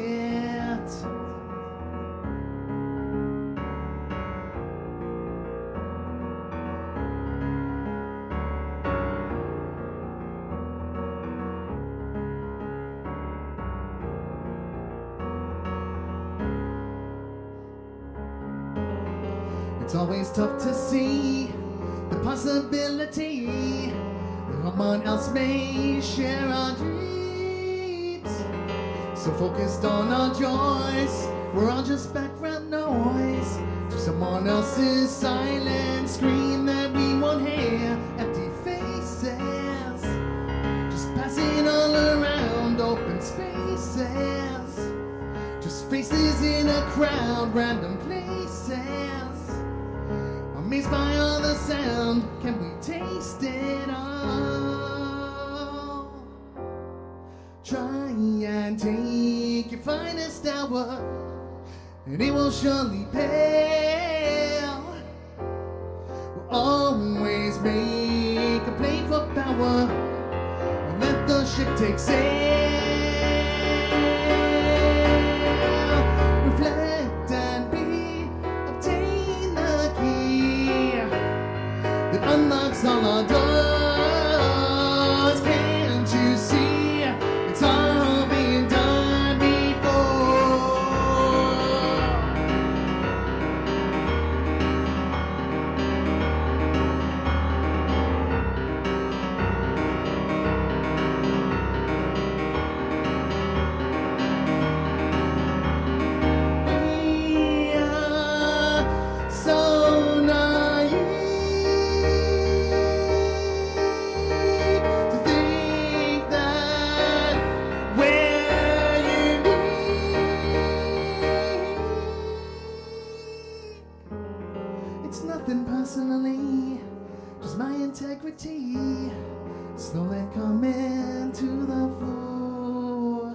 It's always tough to see the possibility that someone else may share our dreams. So focused on our joys, we're all just background noise to someone else's silent scream that we won't hear. Empty faces, just passing all around open spaces, just faces in a crowd, random places. Amazed by all the sound, can we taste it all? Try and take your finest hour, and it will surely pale. We'll always make a play for power, and let the ship take sail. Reflect and be, obtain the key that unlocks all our doors. Can't you see it's all been done before? nothing personally, just my integrity. Slowly coming to the fore.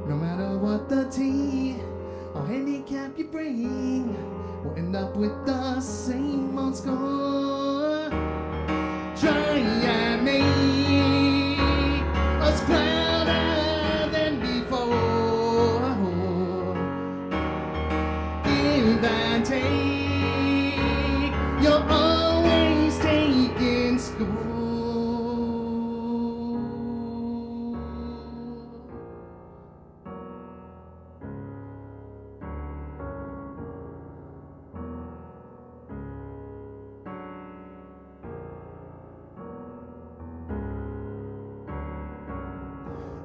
No matter what the tea or handicap you bring, we'll end up with the same old score. Try and make us prouder than before. Give and take, you're always taking score.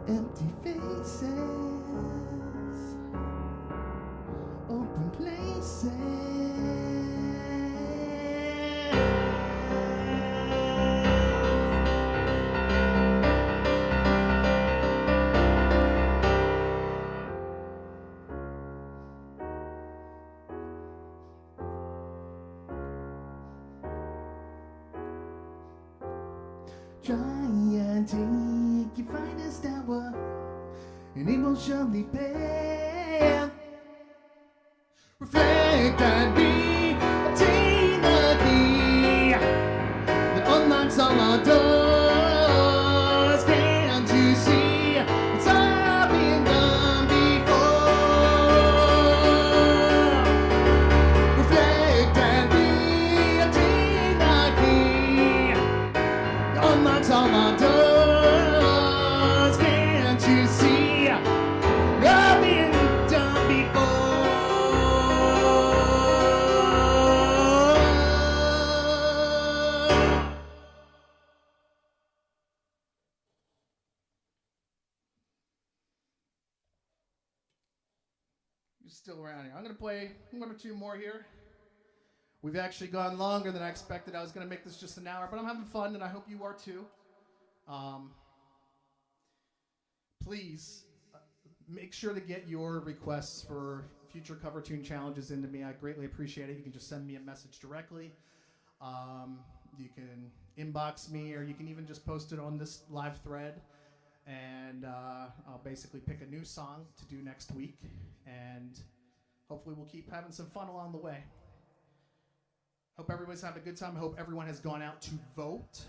Empty faces, open places. Try and take your finest hour, and it will surely pay. Reflect and be, obtain the key that unlocks all our doors. Can't you see it's all been done before? Reflect and be, obtain the key that unlocks all our doors. Can't you see all been done before? You're still around here. I'm going to play one or two more here. We've actually gone longer than I expected. I was going to make this just an hour, but I'm having fun, and I hope you are too. Please make sure to get your requests for future cover tune challenges into me. I greatly appreciate it. You can just send me a message directly. You can inbox me, or you can even just post it on this live thread. And I'll basically pick a new song to do next week. And hopefully we'll keep having some fun along the way. Hope everybody's having a good time. I hope everyone has gone out to vote.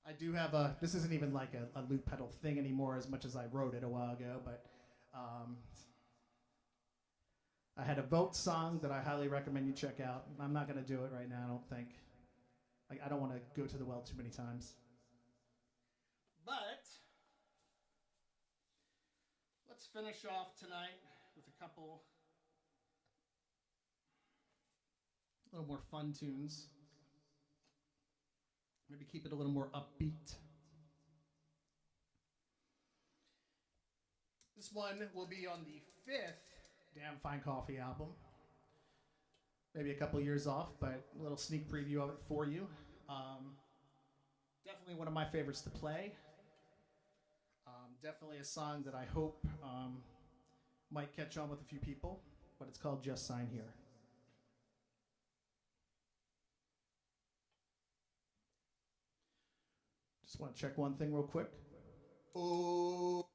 I do have this isn't even like a loop pedal thing anymore as much as I wrote it a while ago, but I had a vote song that I highly recommend you check out. I'm not going to do it right now, I don't think. I don't want to go to the well too many times. But let's finish off tonight with a couple little more fun tunes. Maybe keep it a little more upbeat. This one will be on the 5th Damn Fine Coffee album. Maybe a couple years off, but a little sneak preview of it for you. Definitely one of my favorites to play. Definitely a song that I hope might catch on with a few people, but it's called Just Sign Here. Just want to check one thing real quick. Oh.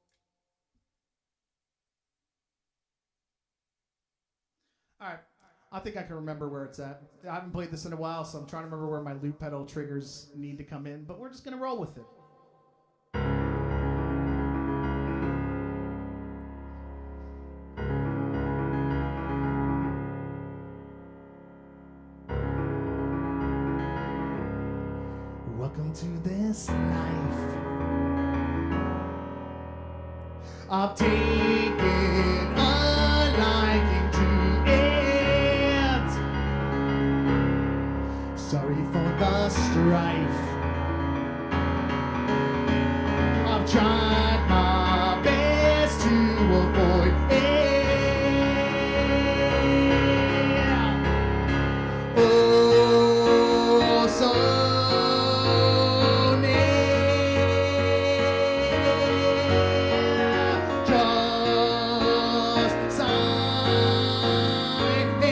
All right. I think I can remember where it's at. I haven't played this in a while, so I'm trying to remember where my loop pedal triggers need to come in, but we're just going to roll with it. Welcome to this life. I've taken a liking to it. Sorry for the strife. I've tried my best to avoid it. Oh, so just sign it.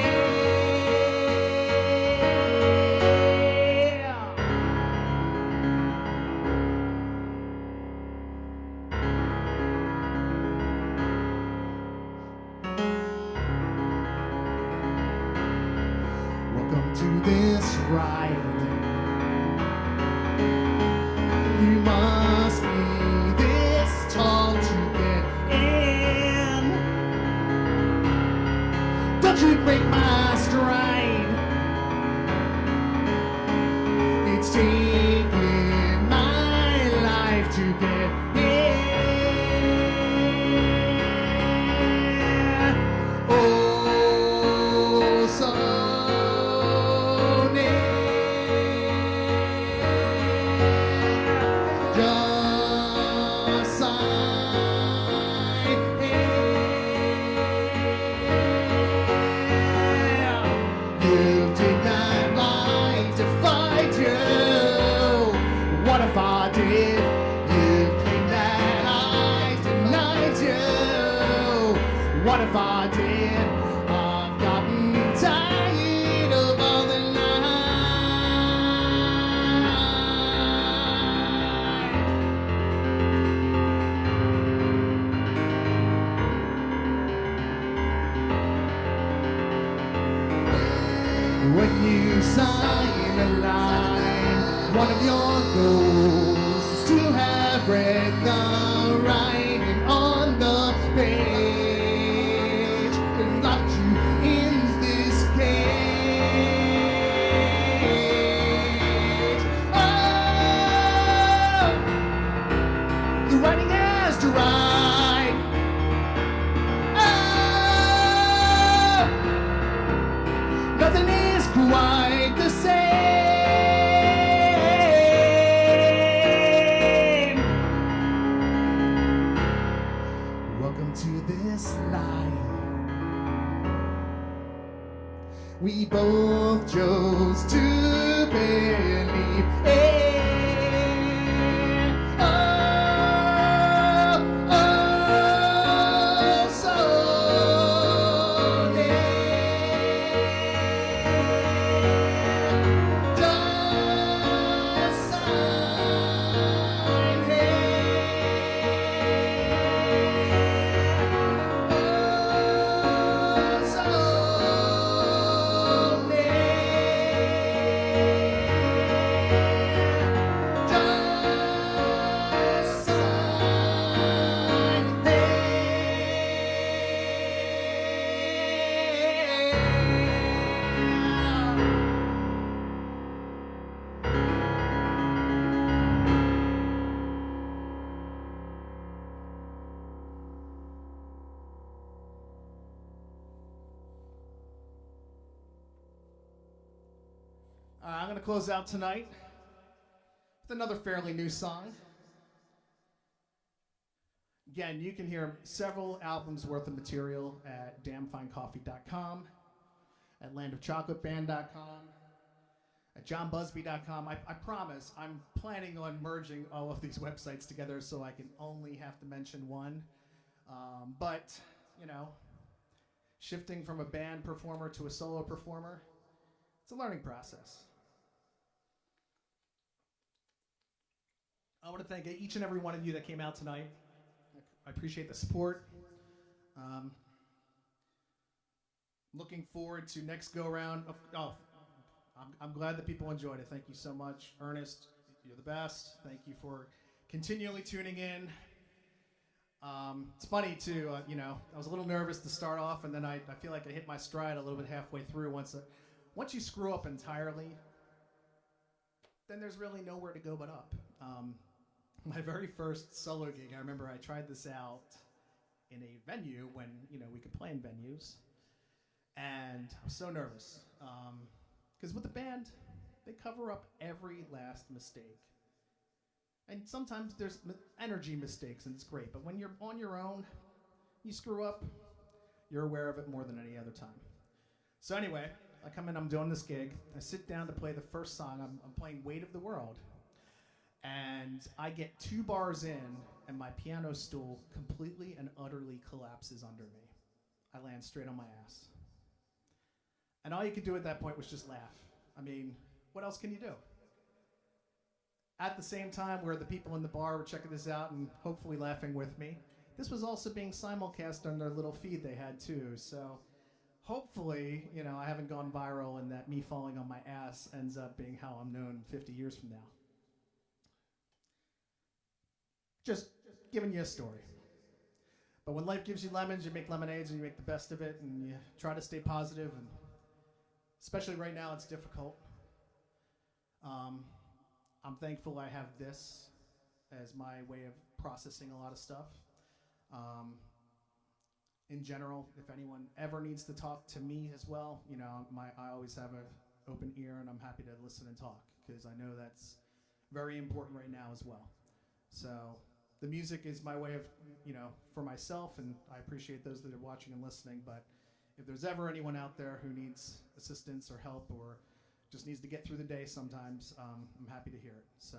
ride. You must be this tall to get in. Don't you break my stride. It's taken my life to get here. Oh, so near. Just sign here. You denied life to fight you. What if I did? You claim that I denied you. What if I did? I've gotten tired of all the lies. When you sign a line, one of your goals is to have read the writing on the page and locked you in this cage. Oh, the writing has to write. Oh, nothing is quite the same. Welcome to this life. We both chose to believe in. Oh, oh, so near. Just sign here. Oh, so I'm going to close out tonight with another fairly new song. Again, you can hear several albums worth of material at damnfinecoffee.com, at landofchocolateband.com, at JonnBuzby.com. I promise I'm planning on merging all of these websites together so I can only have to mention one. But, you know, shifting from a band performer to a solo performer, it's a learning process. I want to thank each and every one of you that came out tonight. I appreciate the support. Looking forward to next go round. I'm glad that people enjoyed it. Thank you so much. Ernest, you're the best. Thank you for continually tuning in. It's funny too, you know, I was a little nervous to start off, and then I feel like I hit my stride a little bit halfway through. Once you screw up entirely, then there's really nowhere to go but up. My very first solo gig, I remember I tried this out in a venue when, you know, we could play in venues. And I was so nervous. Because with the band, they cover up every last mistake. And sometimes there's energy mistakes, and it's great. But when you're on your own, you screw up, you're aware of it more than any other time. So anyway, I come in, I'm doing this gig. I sit down to play the first song. I'm playing Weight of the World. And I get 2 bars in, and my piano stool completely and utterly collapses under me. I land straight on my ass. And all you could do at that point was just laugh. I mean, what else can you do? At the same time, where the people in the bar were checking this out and hopefully laughing with me, this was also being simulcast on their little feed they had too. So hopefully, I haven't gone viral and that me falling on my ass ends up being how I'm known 50 years from now. Just giving you a story. But when life gives you lemons, you make lemonades and you make the best of it and you try to stay positive. And especially right now, it's difficult. I'm thankful I have this as my way of processing a lot of stuff. In general, if anyone ever needs to talk to me as well, I always have an open ear and I'm happy to listen and talk because I know that's very important right now as well. So the music is my way of, for myself, and I appreciate those that are watching and listening, but if there's ever anyone out there who needs assistance or help or just needs to get through the day sometimes, I'm happy to hear it. So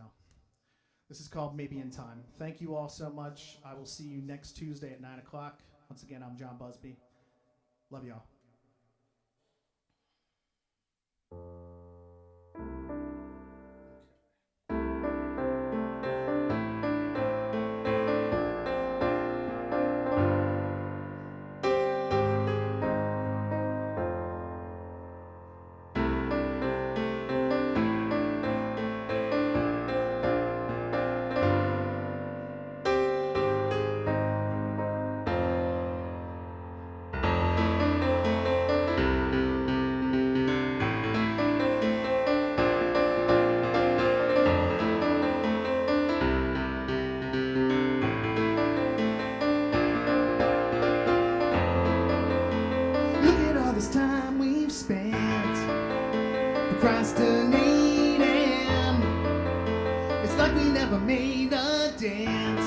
this is called Maybe in Time. Thank you all so much. I will see you next Tuesday at 9 o'clock. Once again, I'm Jonn Buzby. Love y'all. This time we've spent procrastinating. It's like we never made a dent.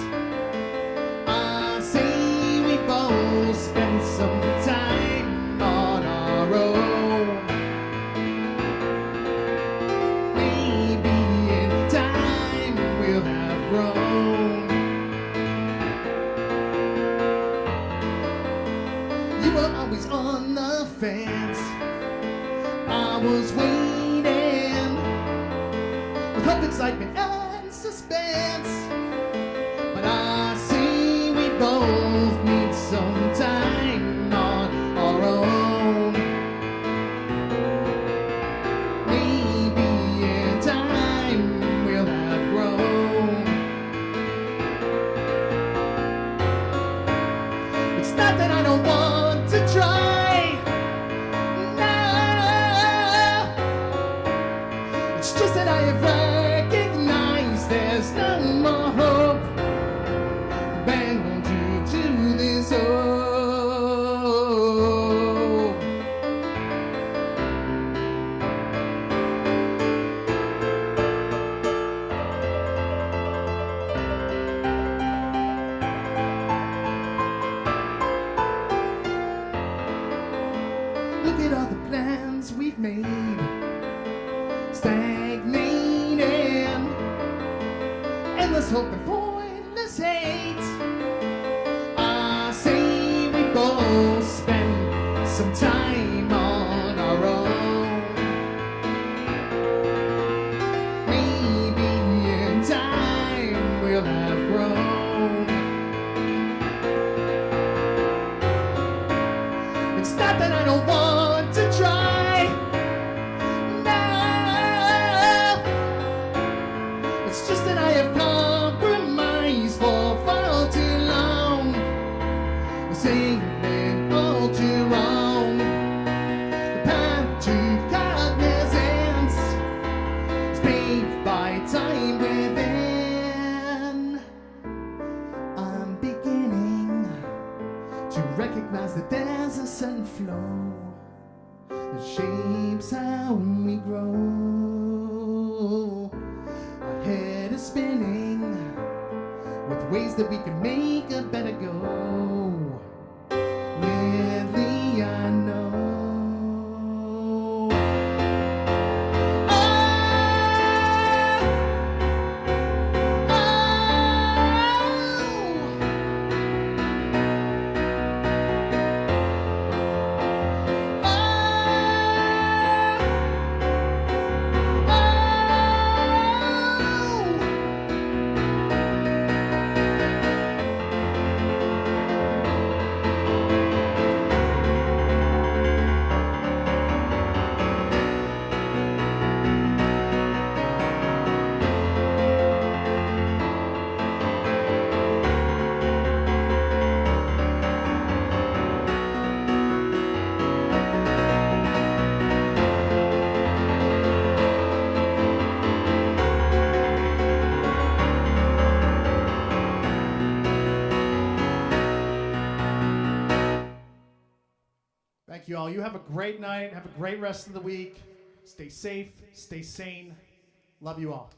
I say we both spent some time on our own. Maybe in time we'll have grown. You were always on the fence. I was waiting with hope, excitement, and suspense. But I see we both need some time on our own. Maybe in time we'll have grown. It's not that I don't want to try. It's just that I have recognized there's no more hope. Bound to this hope. Look at all the plans we've made. Stagnating, endless hope and pointless hate. I say we both spend some time on our own. Maybe in time we'll have grown. It's not that I don't want to try. It's just that I have compromised for far too long. Saying it all too wrong. The path to cognizance is paved by time within. I'm beginning to recognize that there's a certain flow that shapes how we grow. Our head is spinning with ways that we can make a better go. Lately I know. you all. You have a great night. Have a great rest of the week. Stay safe. Stay sane. Love you all.